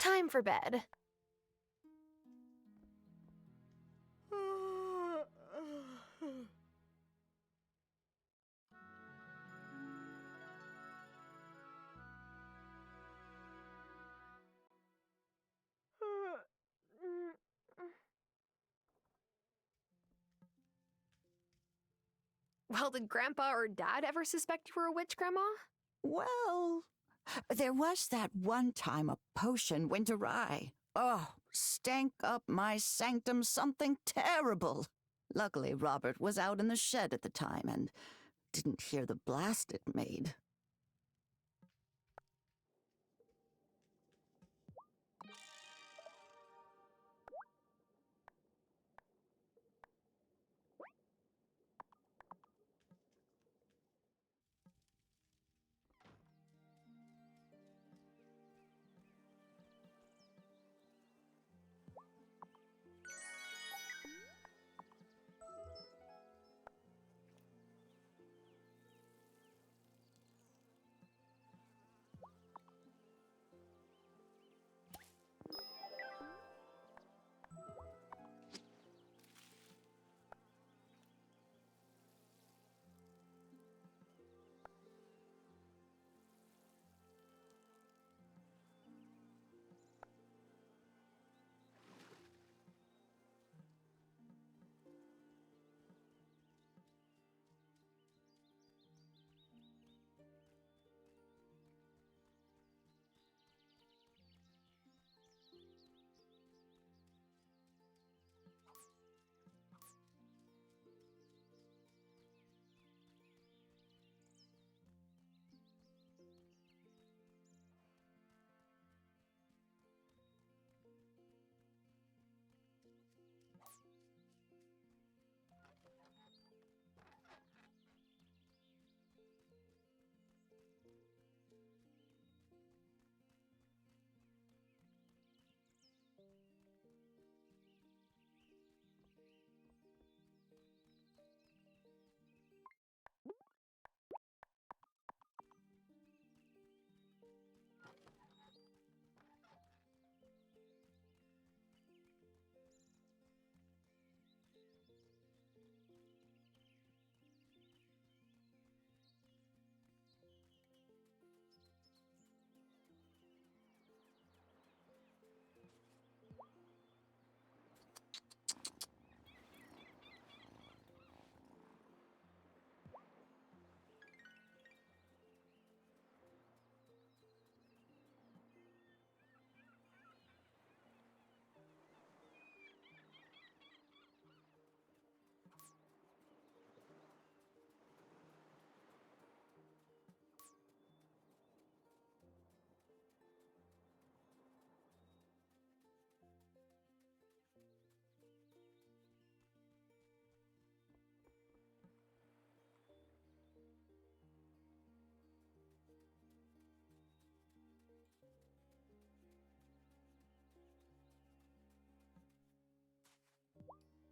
Time for bed. Well, did Grandpa or Dad ever suspect you were a witch, Grandma? Well, there was that one time a potion went awry. Oh, stank up my sanctum something terrible. Luckily, Robert was out in the shed at the time and didn't hear the blast it made.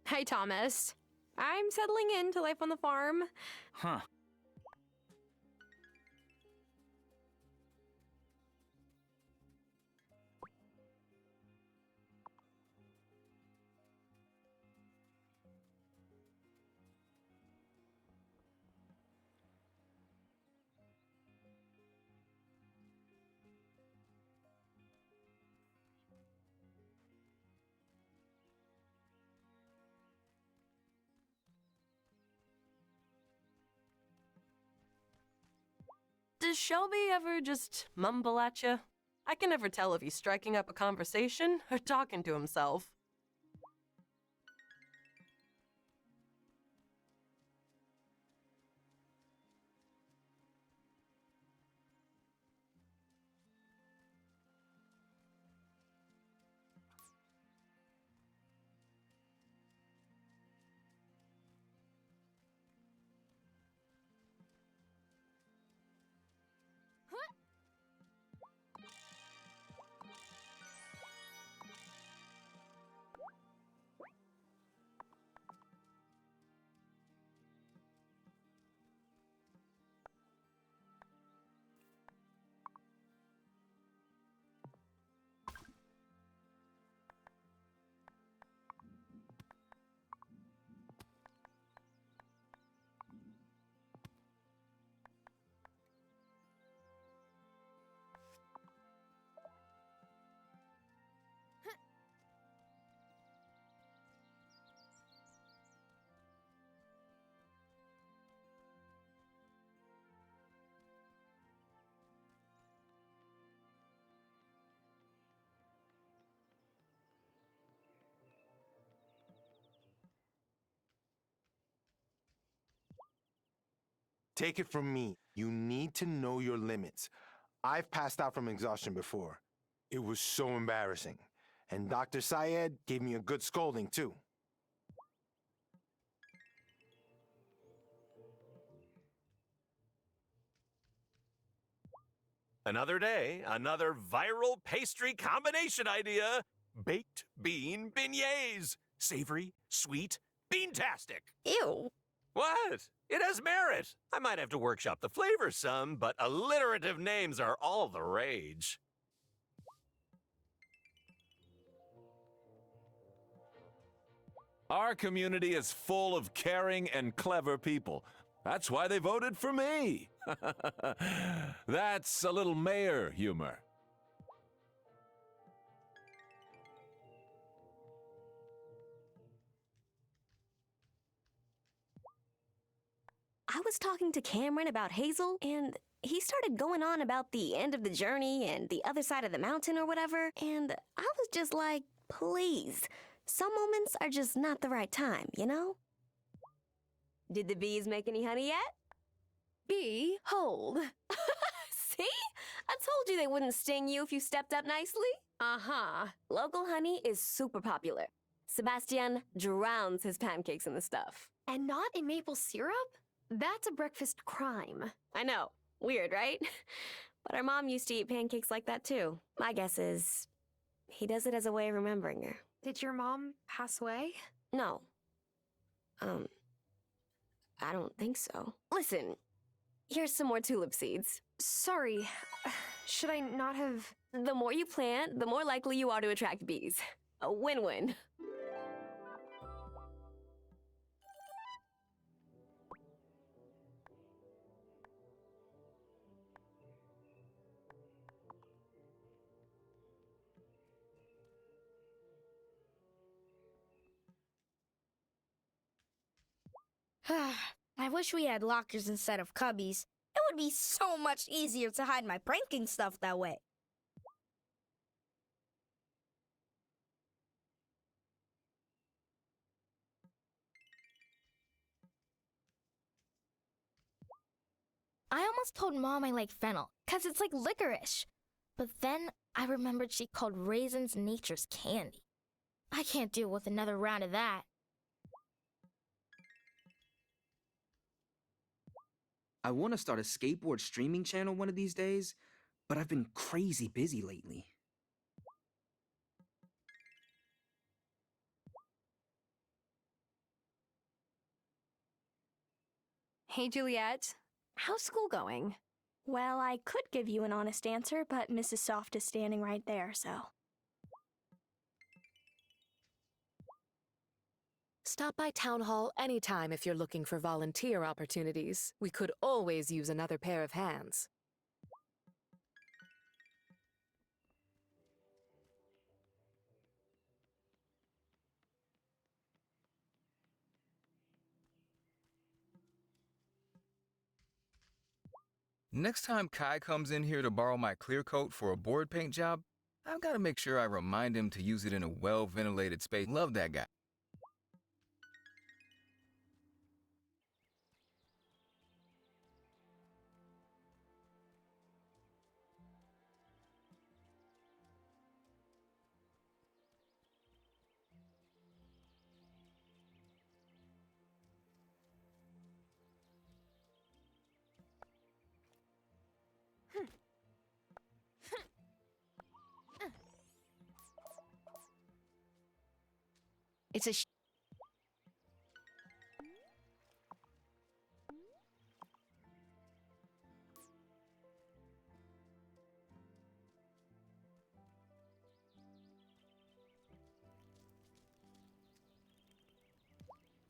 Hi, Thomas. I'm settling into life on the farm. Huh. Does Shelby ever just mumble at you? I can never tell if he's striking up a conversation or talking to himself. Take it from me. You need to know your limits. I've passed out from exhaustion before. It was so embarrassing. And Dr. Syed gave me a good scolding, too. Another day, another viral pastry combination idea. Baked bean beignets. Savory, sweet, bean-tastic. Ew. What? It has merit. I might have to workshop the flavor some, but alliterative names are all the rage. Our community is full of caring and clever people. That's why they voted for me. That's a little mayor humor. I was talking to Cameron about Hazel, and he started going on about the end of the journey and the other side of the mountain or whatever, and I was just like, please. Some moments are just not the right time, you know? Did the bees make any honey yet? Bee, hold. See? I told you they wouldn't sting you if you stepped up nicely. Uh-huh. Local honey is super popular. Sebastian drowns his pancakes in the stuff. And not in maple syrup? That's a breakfast crime. I know. Weird, right? But our mom used to eat pancakes like that too. My guess is he does it as a way of remembering her. Did your mom pass away? No. I don't think so. Listen, here's some more tulip seeds. Sorry. Should I not have... The more you plant, the more likely you are to attract bees. A win-win. I wish we had lockers instead of cubbies. It would be so much easier to hide my pranking stuff that way. I almost told Mom I like fennel, 'cause it's like licorice. But then I remembered she called raisins nature's candy. I can't deal with another round of that. I want to start a skateboard streaming channel one of these days, but I've been crazy busy lately. Hey, Juliet. How's school going? Well, I could give you an honest answer, but Mrs. Soft is standing right there, so... Stop by Town Hall anytime if you're looking for volunteer opportunities. We could always use another pair of hands. Next time Kai comes in here to borrow my clear coat for a board paint job, I've got to make sure I remind him to use it in a well-ventilated space. Love that guy. It's a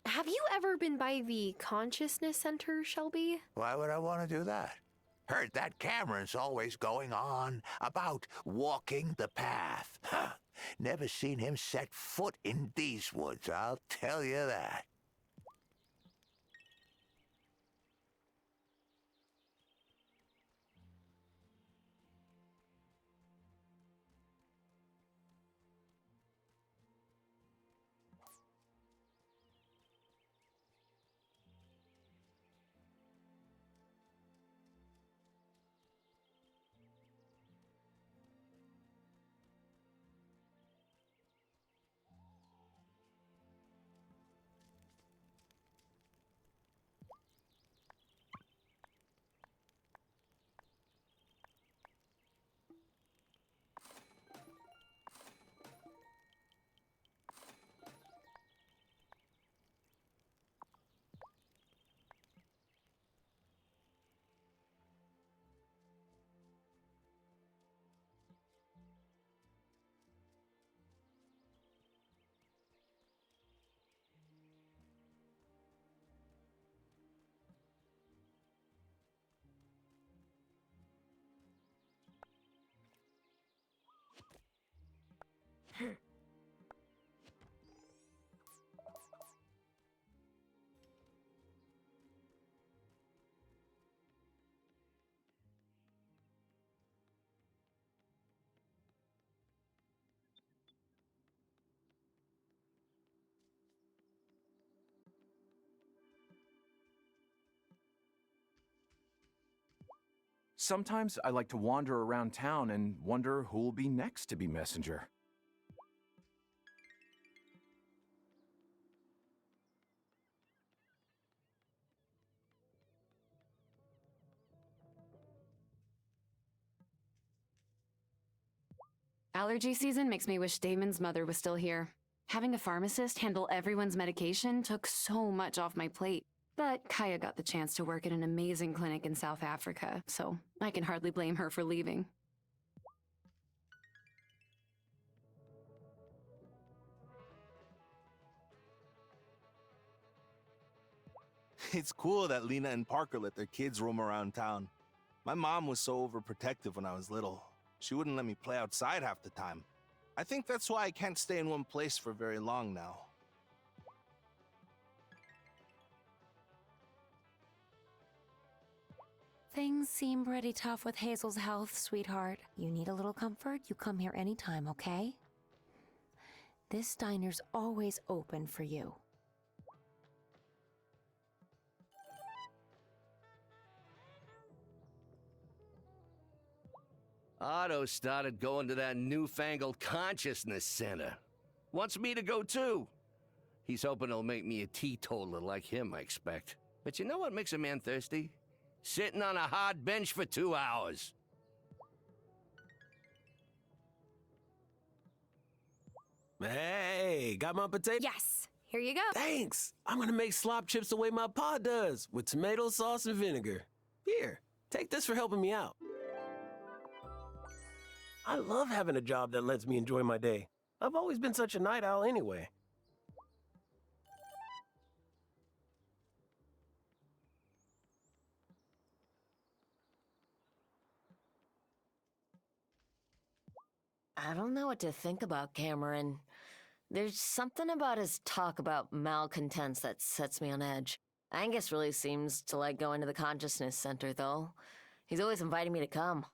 Have you ever been by the Consciousness Center, Shelby? Why would I want to do that? Heard that Cameron's always going on about walking the path. Huh. Never seen him set foot in these woods, I'll tell you that. Sometimes I like to wander around town and wonder who'll be next to be messenger. Allergy season makes me wish Damon's mother was still here. Having a pharmacist handle everyone's medication took so much off my plate. But Kaya got the chance to work at an amazing clinic in South Africa, so I can hardly blame her for leaving. It's cool that Lena and Parker let their kids roam around town. My mom was so overprotective when I was little. She wouldn't let me play outside half the time. I think that's why I can't stay in one place for very long now. Things seem pretty tough with Hazel's health, sweetheart. You need a little comfort, you come here anytime, okay? This diner's always open for you. Otto started going to that newfangled consciousness center. Wants me to go too. He's hoping it'll make me a teetotaler like him, I expect. But you know what makes a man thirsty? Sitting on a hard bench for 2 hours. Hey, got my potato? Yes, here you go. Thanks. I'm gonna make slop chips the way my pa does, with tomato sauce and vinegar. Here, take this for helping me out. I love having a job that lets me enjoy my day. I've always been such a night owl anyway. I don't know what to think about Cameron. There's something about his talk about malcontents that sets me on edge. Angus really seems to like going to the consciousness center, though. He's always inviting me to come.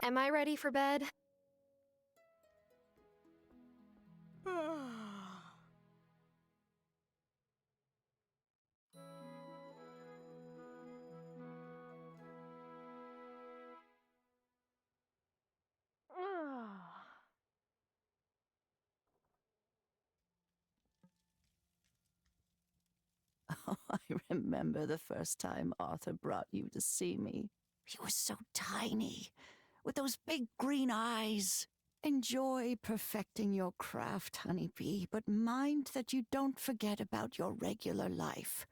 Am I ready for bed? Oh, I remember the first time Arthur brought you to see me. You were so tiny, with those big green eyes. Enjoy perfecting your craft, honeybee, but mind that you don't forget about your regular life.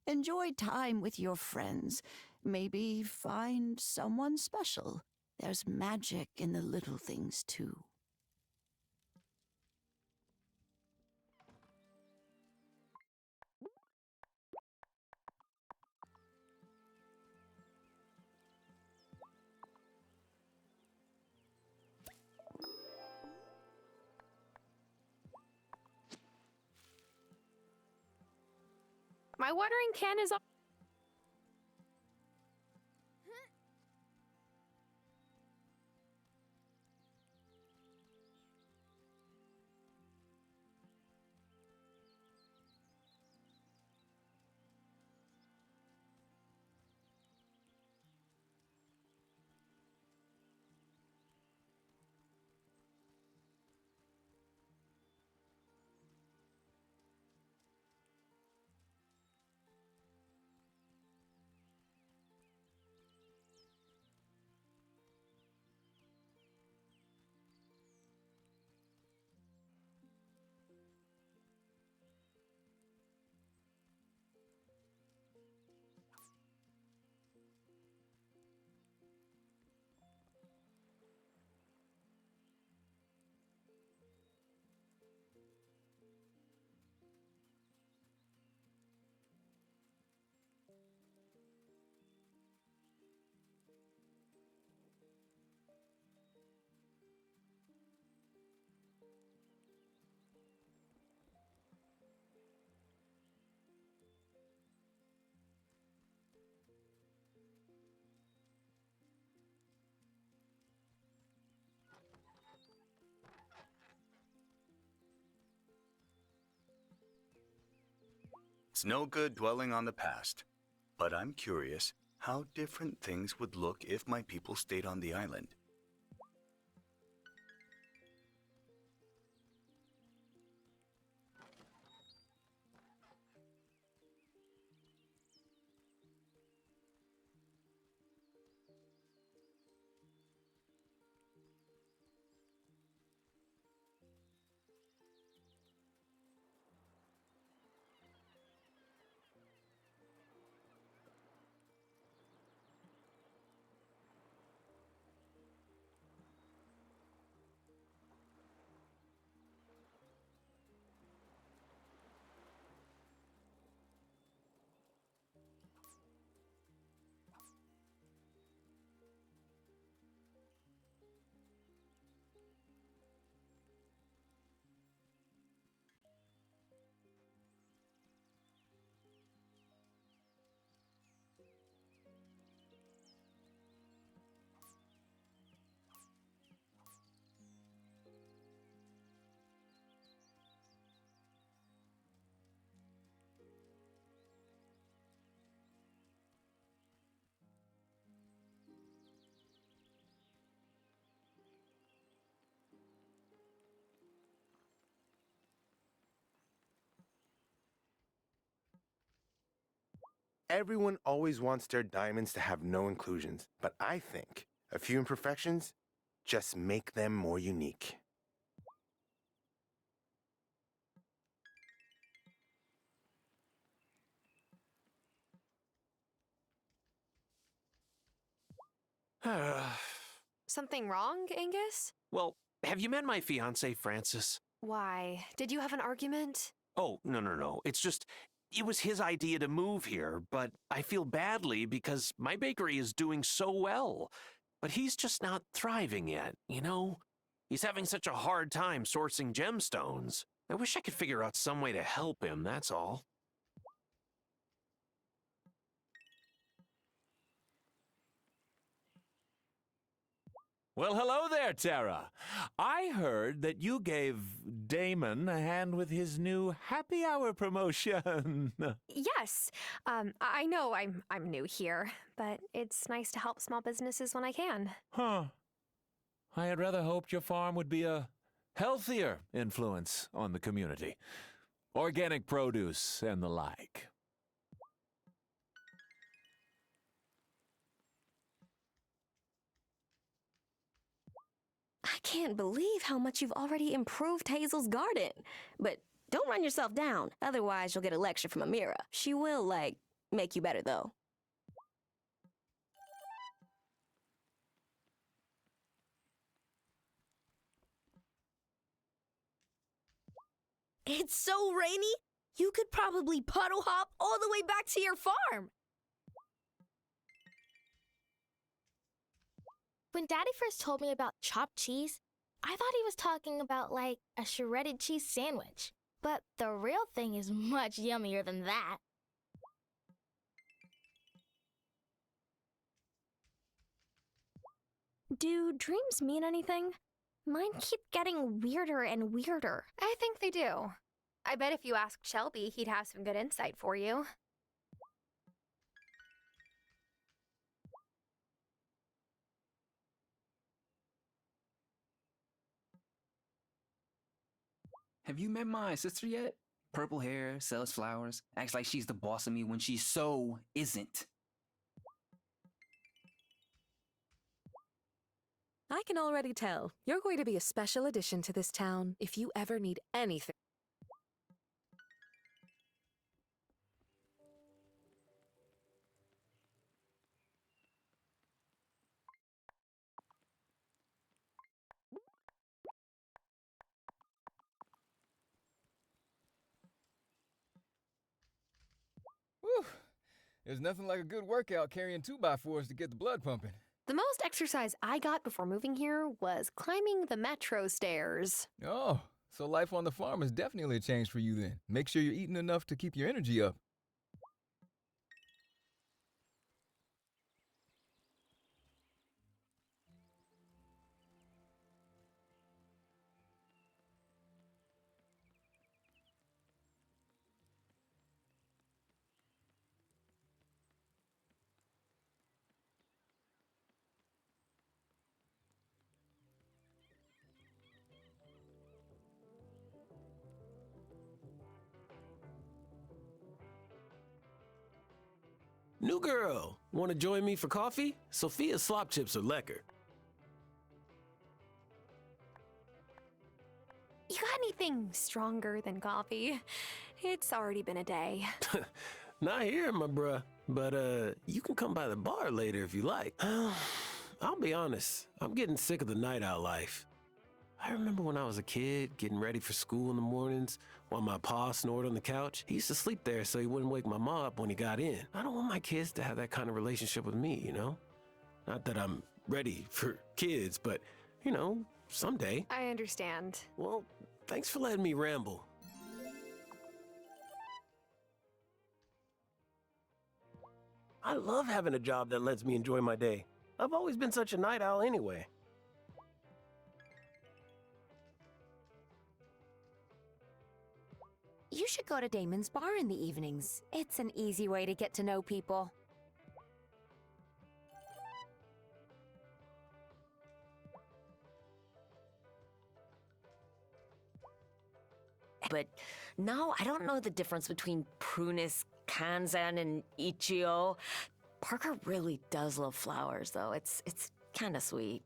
Enjoy time with your friends. Maybe find someone special. There's magic in the little things, too. My watering can is all. It's no good dwelling on the past, but I'm curious how different things would look if my people stayed on the island. Everyone always wants their diamonds to have no inclusions, but I think a few imperfections just make them more unique. Something wrong, Angus? Well, have you met my fiancée, Francis? Why? Did you have an argument? Oh, no. It's just, it was his idea to move here, but I feel badly because my bakery is doing so well. But he's just not thriving yet, you know? He's having such a hard time sourcing gemstones. I wish I could figure out some way to help him, that's all. Well, hello there, Tara. I heard that you gave Damon a hand with his new happy hour promotion. Yes, I know I'm new here, but it's nice to help small businesses when I can. Huh. I had rather hoped your farm would be a healthier influence on the community. Organic produce and the like. I can't believe how much you've already improved Hazel's garden. But don't run yourself down, otherwise you'll get a lecture from Amira. She will, make you better, though. It's so rainy, you could probably puddle hop all the way back to your farm. When Daddy first told me about chopped cheese, I thought he was talking about, a shredded cheese sandwich. But the real thing is much yummier than that. Do dreams mean anything? Mine keep getting weirder and weirder. I think they do. I bet if you asked Shelby, he'd have some good insight for you. Have you met my sister yet? Purple hair, sells flowers, acts like she's the boss of me when she so isn't. I can already tell. You're going to be a special addition to this town if you ever need anything. Whew. There's nothing like a good workout carrying 2x4s to get the blood pumping. The most exercise I got before moving here was climbing the metro stairs. Oh, so life on the farm is definitely a change for you then. Make sure you're eating enough to keep your energy up. New girl, want to join me for coffee? Sophia's slop chips are lekker. You got anything stronger than coffee? It's already been a day. Not here, my bruh. But, you can come by the bar later if you like. I'll be honest, I'm getting sick of the night out life. I remember when I was a kid, getting ready for school in the mornings, while my pa snored on the couch. He used to sleep there so he wouldn't wake my ma up when he got in. I don't want my kids to have that kind of relationship with me, you know? Not that I'm ready for kids, but, someday. I understand. Well, thanks for letting me ramble. I love having a job that lets me enjoy my day. I've always been such a night owl anyway. You should go to Damon's bar in the evenings. It's an easy way to get to know people. But no, I don't know the difference between Prunus, Kanzan, and Ichio. Parker really does love flowers, though. It's kind of sweet.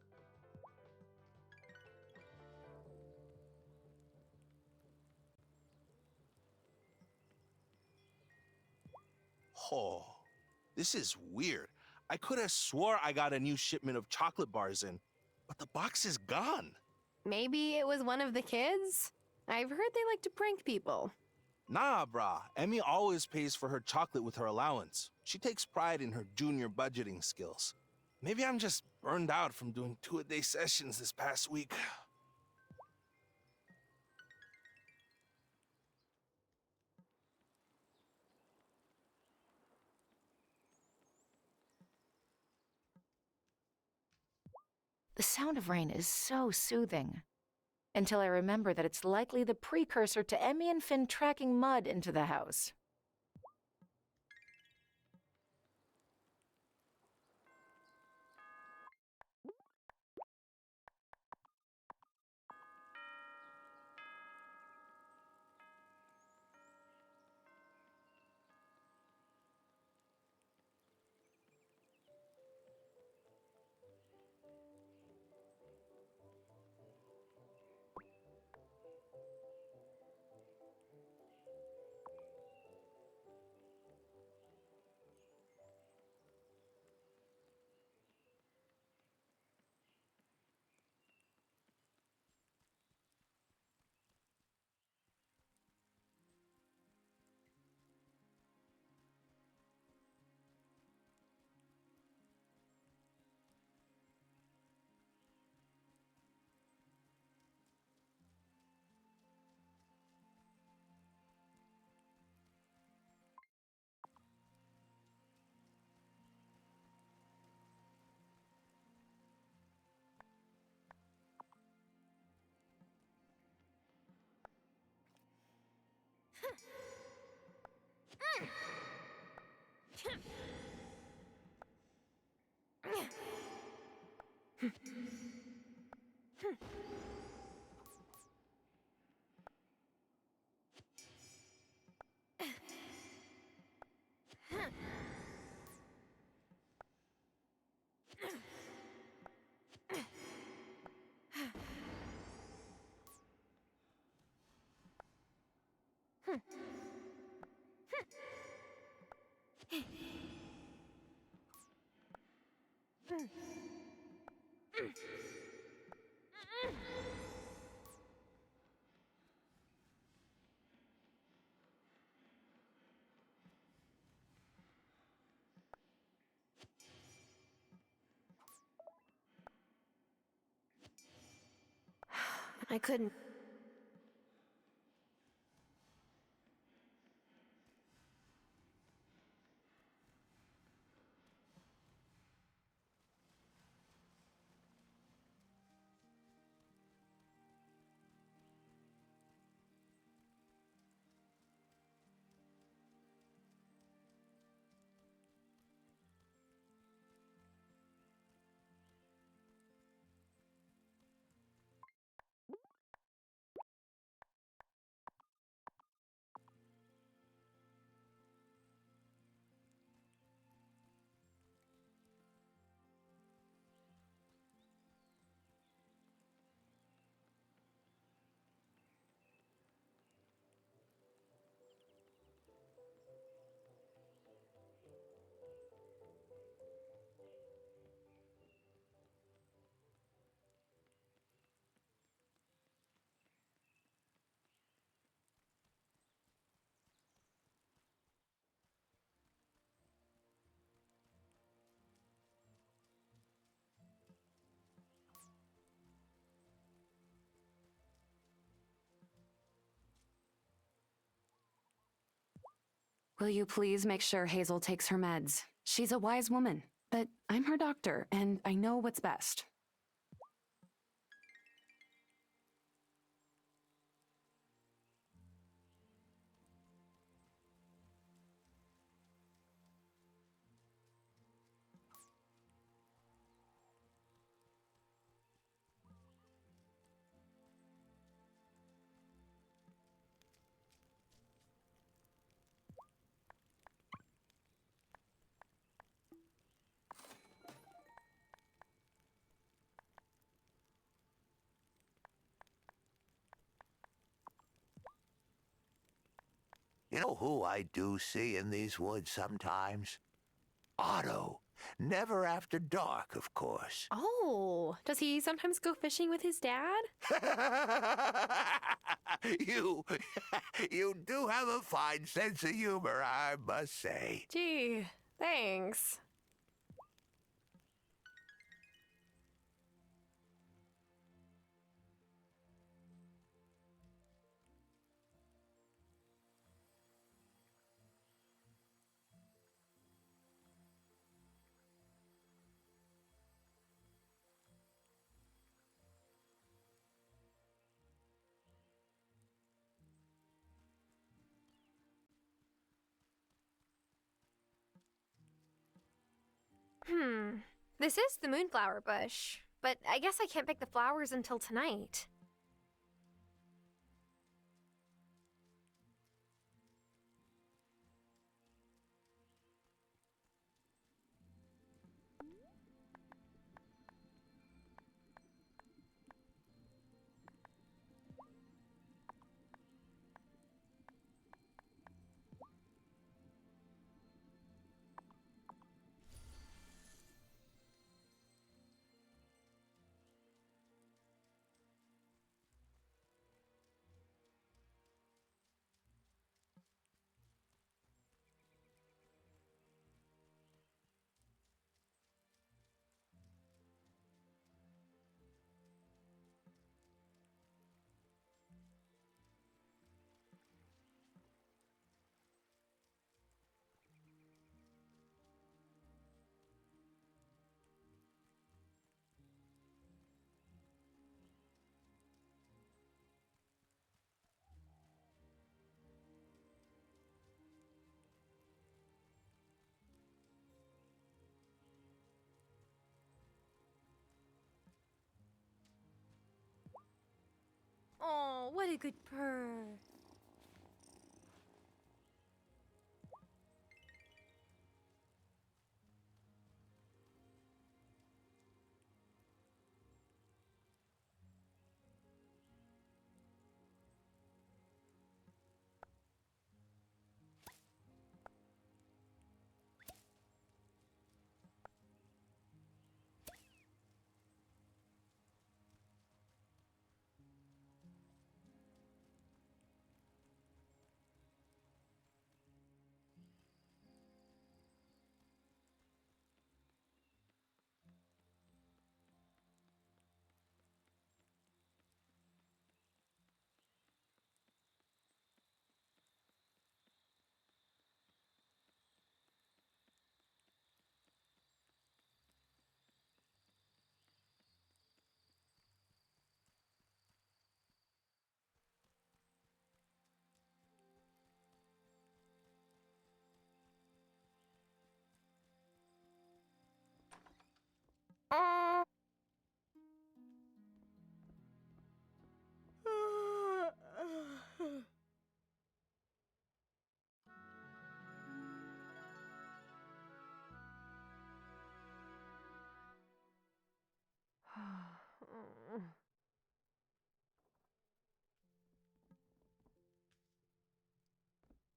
Oh, this is weird. I could have swore I got a new shipment of chocolate bars in, but the box is gone. Maybe it was one of the kids? I've heard they like to prank people. Nah, brah. Emmy always pays for her chocolate with her allowance. She takes pride in her junior budgeting skills. Maybe I'm just burned out from doing 2-a-day sessions this past week. The sound of rain is so soothing. Until I remember that it's likely the precursor to Emmy and Finn tracking mud into the house. I couldn't. Will you please make sure Hazel takes her meds? She's a wise woman, but I'm her doctor, and I know what's best. You know who I do see in these woods sometimes? Otto. Never after dark, of course. Oh, does he sometimes go fishing with his dad? You do have a fine sense of humor, I must say. Gee, thanks. This is the moonflower bush, but I guess I can't pick the flowers until tonight. Oh, what a good purr.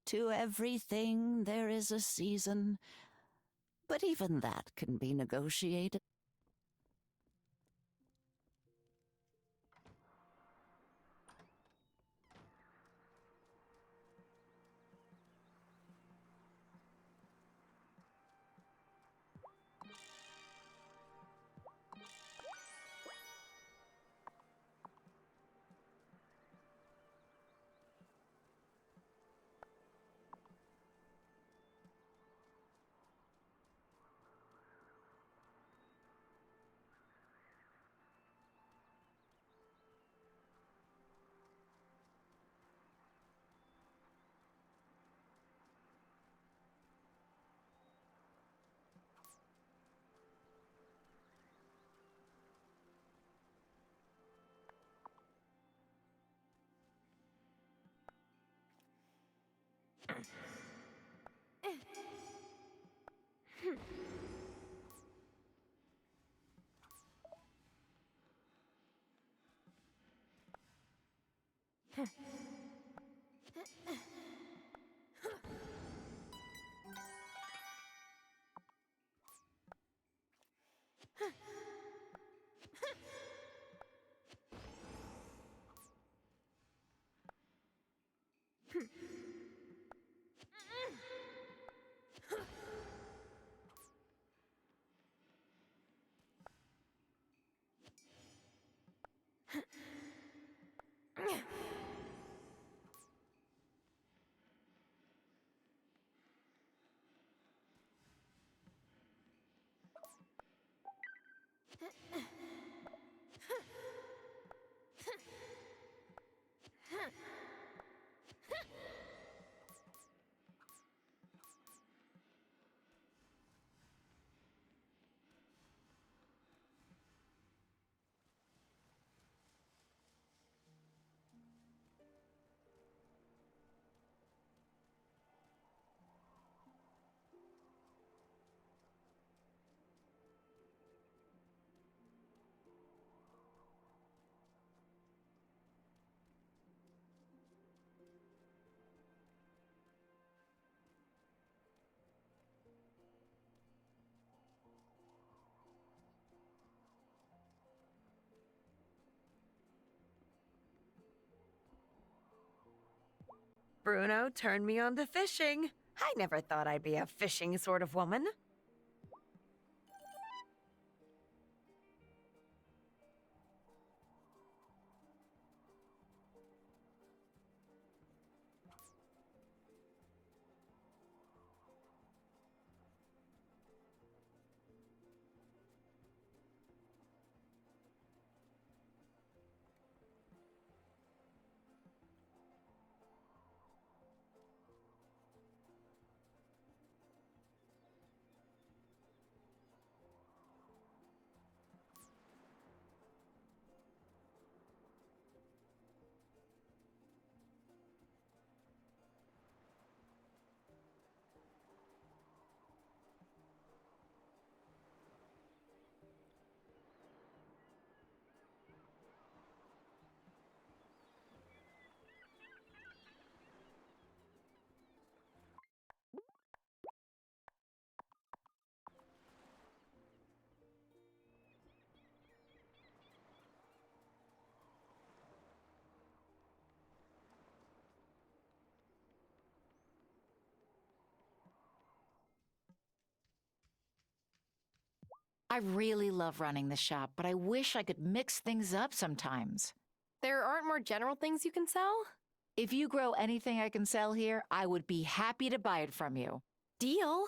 To everything there is a season, but even that can be negotiated. Bruno turned me on to fishing. I never thought I'd be a fishing sort of woman. I really love running the shop, but I wish I could mix things up sometimes. There aren't more general things you can sell? If you grow anything I can sell here, I would be happy to buy it from you. Deal.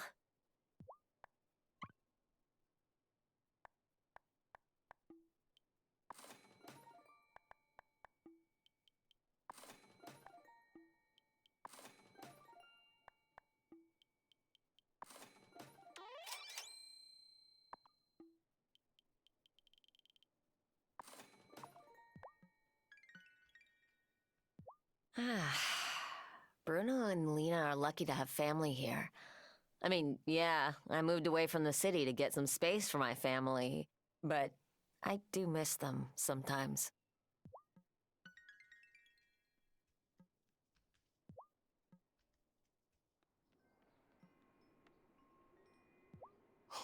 Bruno and Lena are lucky to have family here. I mean, yeah, I moved away from the city to get some space for my family, but I do miss them sometimes.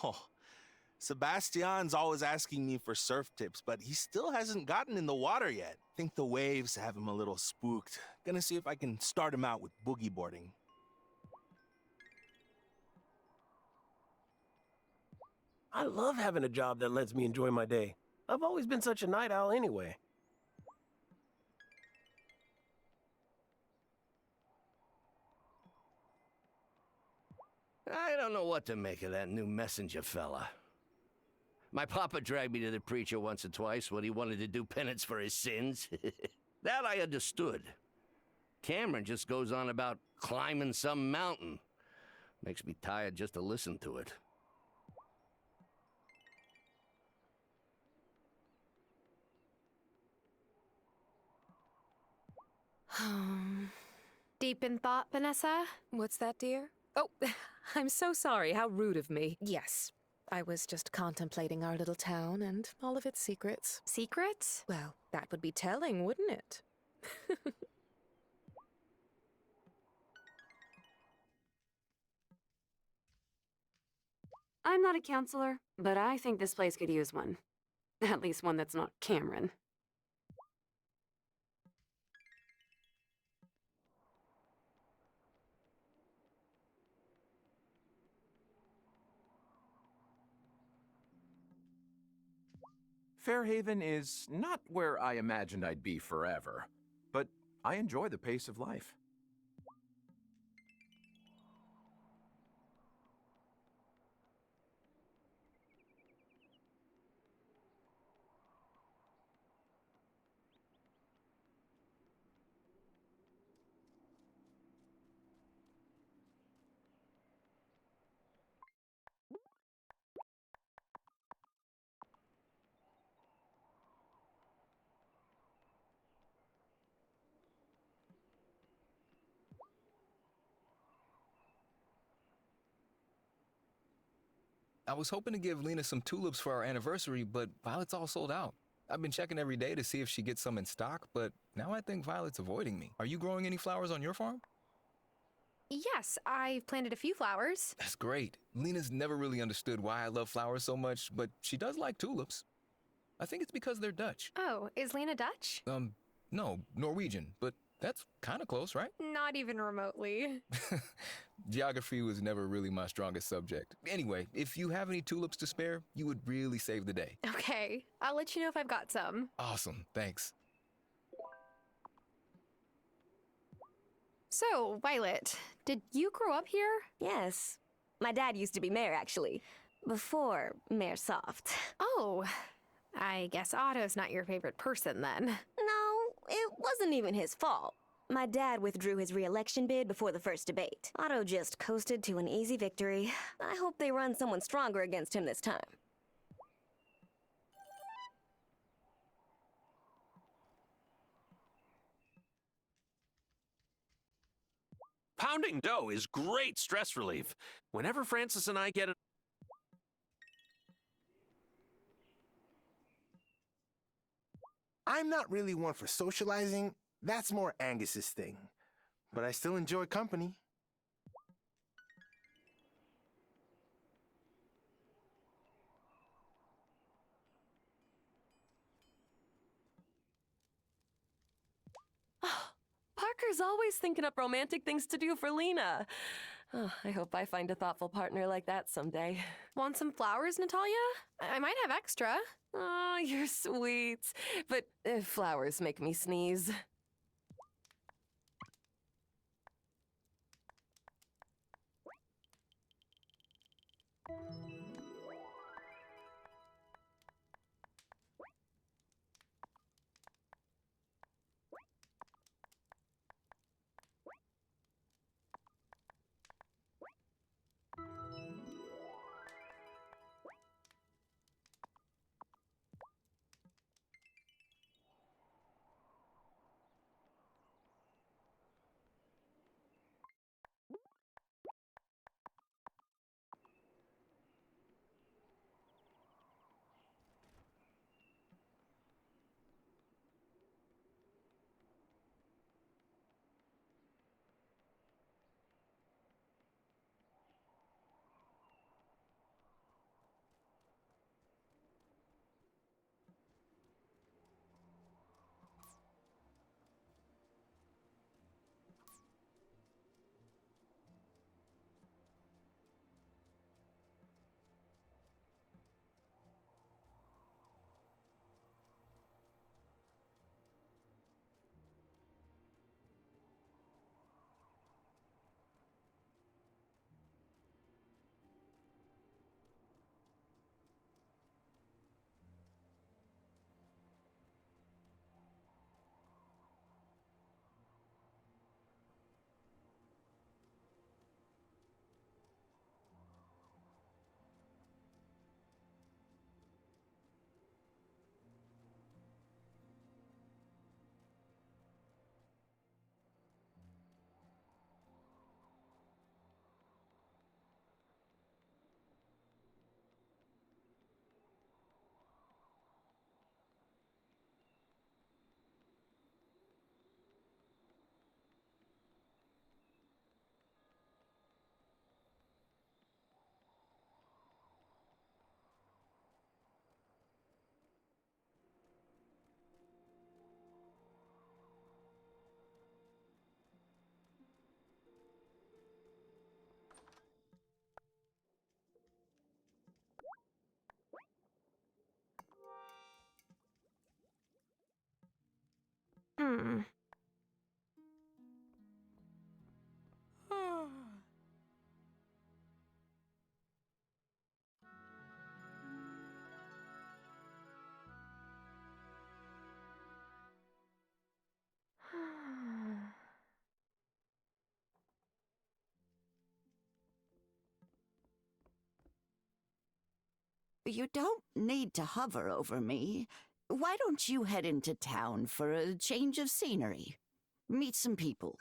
Oh, Sebastian's always asking me for surf tips, but he still hasn't gotten in the water yet. Think the waves have him a little spooked. Gonna see if I can start him out with boogie boarding. I love having a job that lets me enjoy my day. I've always been such a night owl anyway. I don't know what to make of that new messenger fella. My papa dragged me to the preacher once or twice when he wanted to do penance for his sins. That I understood. Cameron just goes on about climbing some mountain. Makes me tired just to listen to it. Deep in thought, Vanessa? What's that, dear? Oh, I'm so sorry. How rude of me. Yes, I was just contemplating our little town and all of its secrets. Secrets? Well, that would be telling, wouldn't it? I'm not a counselor, but I think this place could use one. At least one that's not Cameron. Fairhaven is not where I imagined I'd be forever, but I enjoy the pace of life. I was hoping to give Lena some tulips for our anniversary, but Violet's all sold out. I've been checking every day to see if she gets some in stock, but now I think Violet's avoiding me. Are you growing any flowers on your farm? Yes, I've planted a few flowers. That's great. Lena's never really understood why I love flowers so much, but she does like tulips. I think it's because they're Dutch. Oh, is Lena Dutch? No, Norwegian, but That's kind of close, right? Not even remotely. Geography was never really my strongest subject. Anyway, if you have any tulips to spare, you would really save the day. Okay, I'll let you know if I've got some. Awesome, thanks. So, Violet, did you grow up here? Yes. My dad used to be mayor, actually. Before Mayor Soft. Oh, I guess Otto's not your favorite person then. No, it wasn't even his fault. My dad withdrew his re-election bid before the first debate. Otto just coasted to an easy victory. I hope they run someone stronger against him this time. Pounding dough is great stress relief. Whenever Francis and I get it. I'm not really one for socializing. That's more Angus's thing. But I still enjoy company. Parker's always thinking up romantic things to do for Lena. Oh, I hope I find a thoughtful partner like that someday. Want some flowers, Natalia? I might have extra. Oh, you're sweet. But flowers make me sneeze. Hmm. You don't need to hover over me. Why don't you head into town for a change of scenery? Meet some people.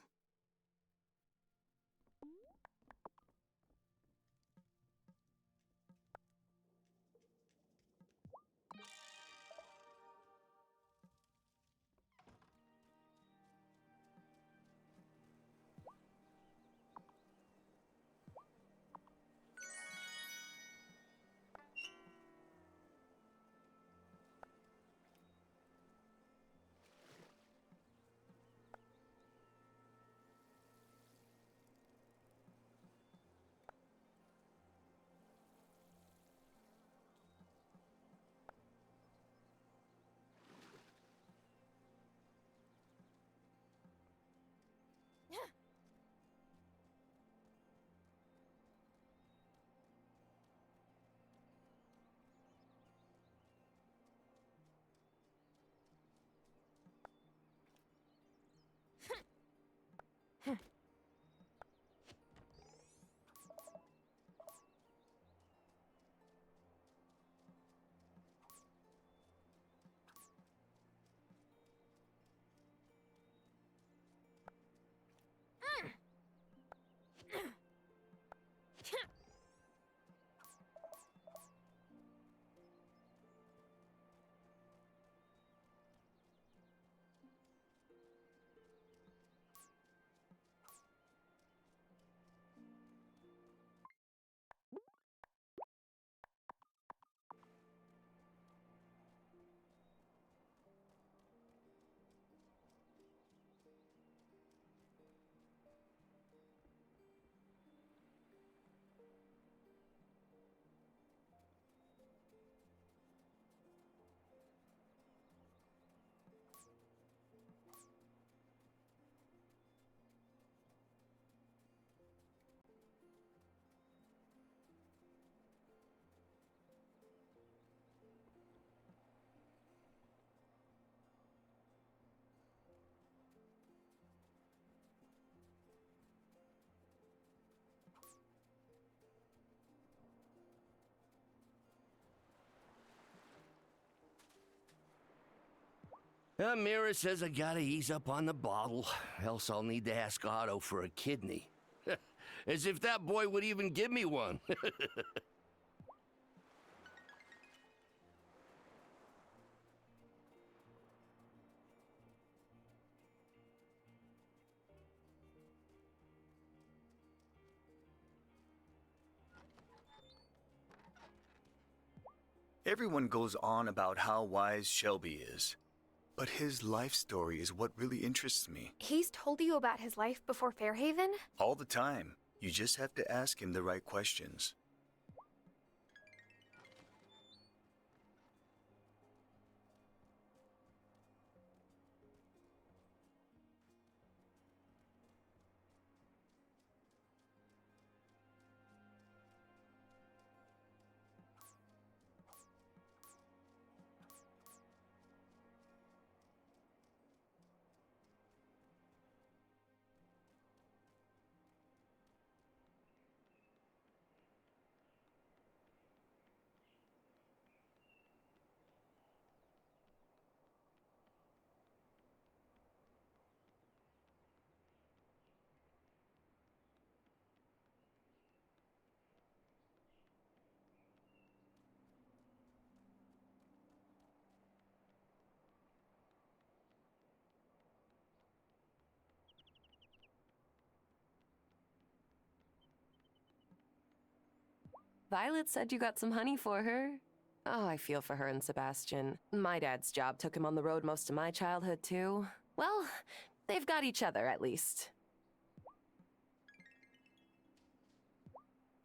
Mira says I gotta ease up on the bottle, else I'll need to ask Otto for a kidney. As if that boy would even give me one. Everyone goes on about how wise Shelby is, but his life story is what really interests me. He's told you about his life before Fairhaven? All the time. You just have to ask him the right questions. Violet said you got some honey for her. Oh, I feel for her and Sebastian. My dad's job took him on the road most of my childhood, too. Well, they've got each other, at least.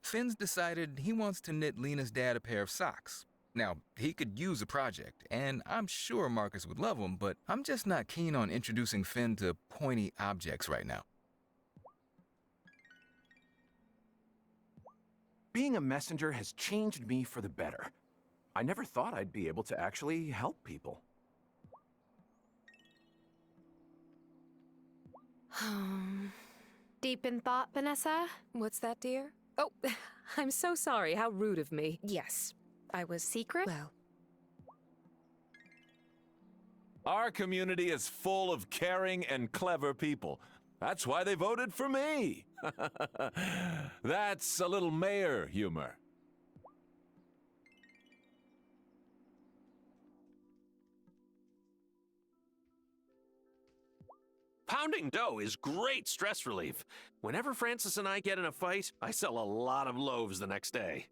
Finn's decided he wants to knit Lena's dad a pair of socks. Now, he could use a project, and I'm sure Marcus would love him, but I'm just not keen on introducing Finn to pointy objects right now. Being a messenger has changed me for the better. I never thought I'd be able to actually help people. Deep in thought, Vanessa? What's that, dear? Oh, I'm so sorry. How rude of me. Yes, I was secret. Well, Our community is full of caring and clever people. That's why they voted for me. That's a little mayor humor. Pounding dough is great stress relief. Whenever Francis and I get in a fight, I sell a lot of loaves the next day.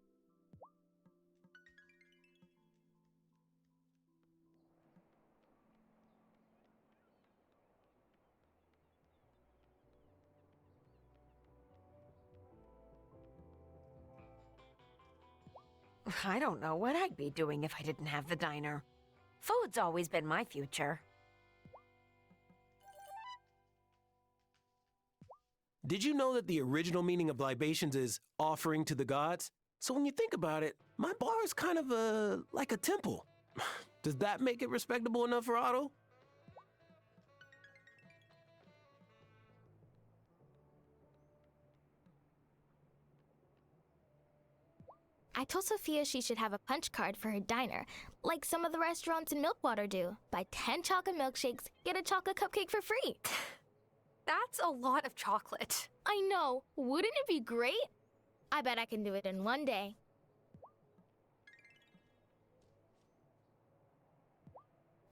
I don't know what I'd be doing if I didn't have the diner. Food's always been my future. Did you know that the original meaning of libations is offering to the gods? So when you think about it, my bar is kind of like a temple. Does that make it respectable enough for Otto? I told Sophia she should have a punch card for her diner, like some of the restaurants in Milkwater do. Buy 10 chocolate milkshakes, get a chocolate cupcake for free. That's a lot of chocolate. I know. Wouldn't it be great? I bet I can do it in one day.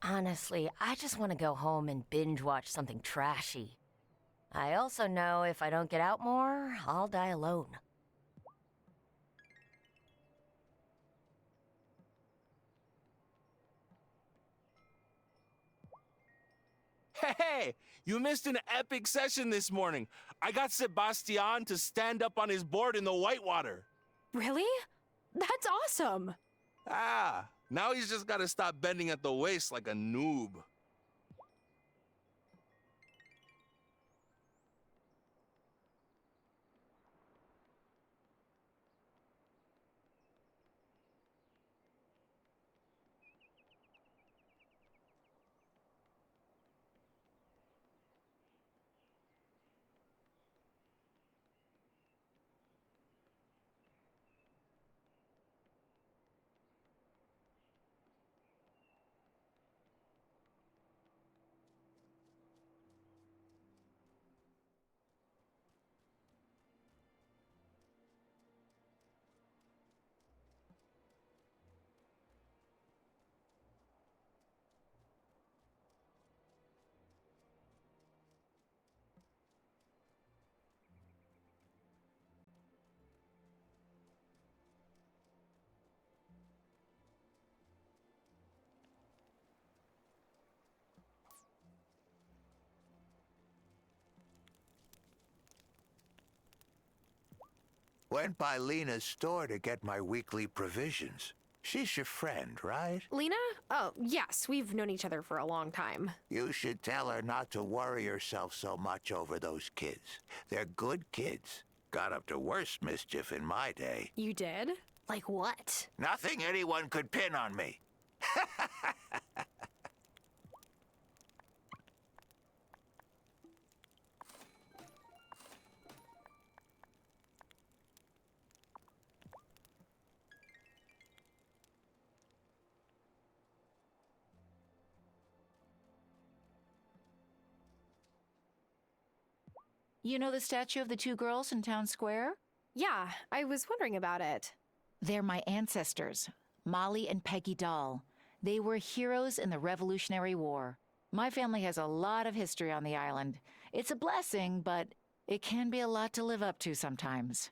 Honestly, I just want to go home and binge watch something trashy. I also know if I don't get out more, I'll die alone. Hey, you missed an epic session this morning. I got Sebastian to stand up on his board in the whitewater. Really? That's awesome. Ah, now he's just got to stop bending at the waist like a noob. Went by Lena's store to get my weekly provisions. She's your friend, right? Lena? Oh, yes, we've known each other for a long time. You should tell her not to worry herself so much over those kids. They're good kids. Got up to worse mischief in my day. You did? Like what? Nothing anyone could pin on me. You know the statue of the two girls in town square? Yeah, I was wondering about it. They're my ancestors, Molly and Peggy Dahl. They were heroes in the Revolutionary War. My family has a lot of history on the island. It's a blessing, but it can be a lot to live up to sometimes.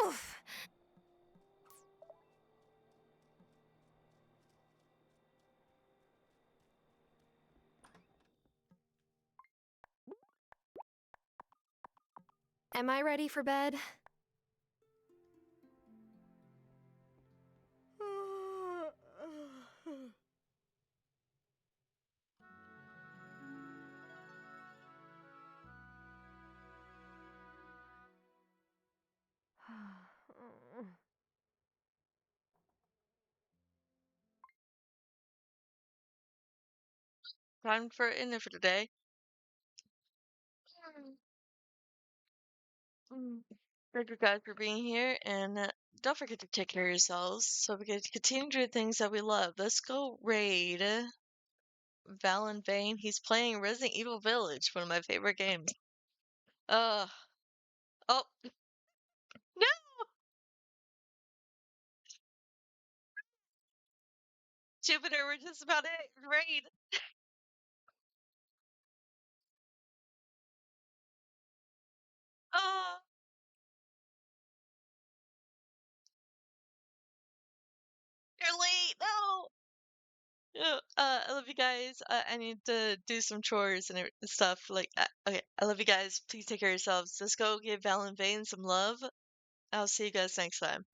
Oof! Am I ready for bed? Time for dinner for today. Thank you guys for being here, and don't forget to take care of yourselves so we can continue doing things that we love. Let's go raid Val and Vane. He's playing Resident Evil Village, one of my favorite games. Uh, oh, no! Jupiter, we're just about to raid. Oh, you're late. No. I love you guys. I need to do some chores and stuff. Like, okay, I love you guys. Please take care of yourselves. Let's go give Val and Vane some love. I'll see you guys next time.